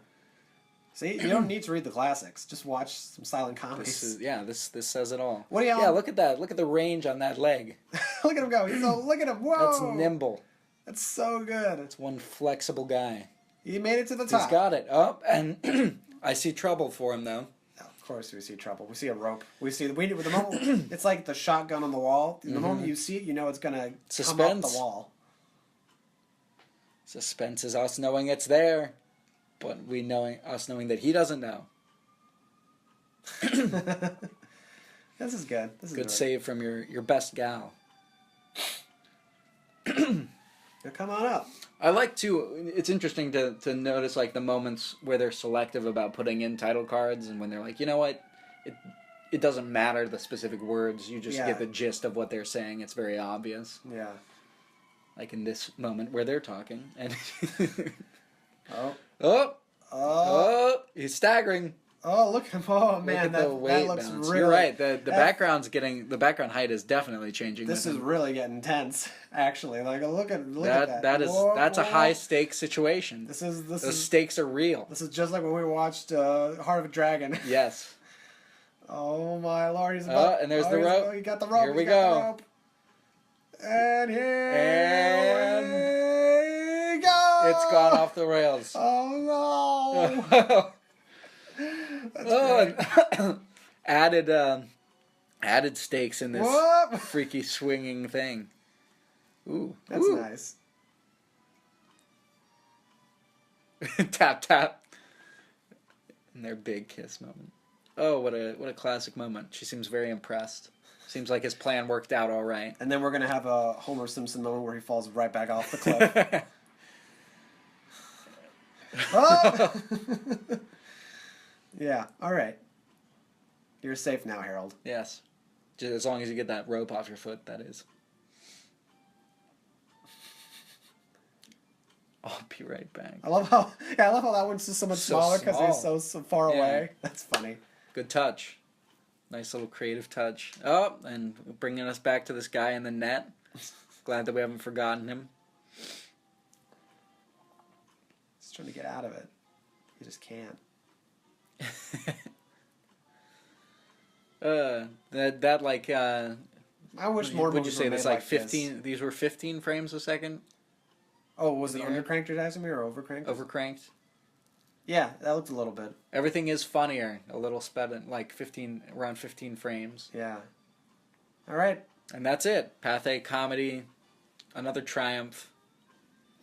See, you don't need to read the classics. Just watch some silent comedies. This says it all. What do you? Yeah, look at that. Look at the range on that leg. Look at him go. Look at him. Whoa. That's nimble. That's so good. It's one flexible guy. He made it to the top. He's got it. Oh, and I see trouble for him though. Of course, we see trouble. We see a rope. We the moment it's like the shotgun on the wall. The moment you see it, you know it's gonna come up the wall. Suspense is us knowing it's there, but us knowing that he doesn't know. This is good. This is good save from your best gal. Come on up. I like to. It's interesting to notice like the moments where they're selective about putting in title cards, and when they're like, you know what, it doesn't matter the specific words. You just get the gist of what they're saying. It's very obvious. Yeah. Like in this moment where they're talking, and he's staggering. Oh, look at him! Oh man, that looks balance. Really. You're right. The background height is definitely changing. This is really getting tense. Actually, like look at that. That's a high stakes situation. Those stakes are real. This is just like when we watched Heart of a Dragon. Yes. Oh my lord! He's about. And there's the rope. He got the rope. Here we go. And here we go. It's gone off the rails. Oh no. Added stakes in this freaky swinging thing. Ooh, that's nice. Tap tap. And their big kiss moment. Oh, what a classic moment. She seems very impressed. Seems like his plan worked out all right. And then we're gonna have a Homer Simpson moment where he falls right back off the cliff. Oh! Yeah, alright. You're safe now, Harold. Yes. Just as long as you get that rope off your foot, that is. I'll be right back. I love how that one's just so much smaller because he's so far away. That's funny. Good touch. Nice little creative touch. Oh, and bringing us back to this guy in the net. Glad that we haven't forgotten him. He's trying to get out of it. He just can't. I wish more. Would you say that's like 15? These were 15 frames a second. Oh, was it undercranked, you're asking me, or overcranked? Overcranked. Yeah, that looked a little bit. Everything is funnier, a little sped in, like around 15 frames. Yeah. All right. And that's it. Pathé comedy, another triumph.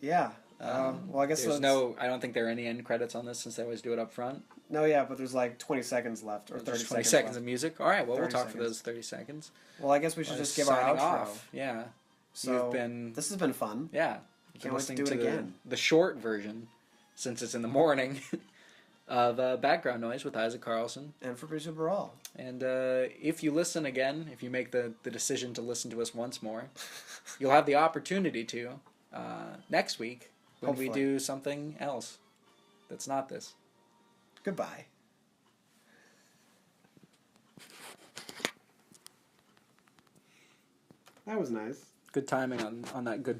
Yeah. Well, I guess I don't think there are any end credits on this since they always do it up front. No, yeah, but there's like 20 seconds left, or 30 seconds 20 seconds of music? All right, well, we'll talk for those 30 seconds. Well, I guess we should just give our outro. Off. Yeah. So, this has been fun. Yeah. Can't wait to do it again. The short version, since it's in the morning, of Background Noise with Isaac Carlson. And Fabricio Barral. And if you listen again, if you make the decision to listen to us once more, you'll have the opportunity to next week when we do something else that's not this. Goodbye. That was nice. Good timing on that good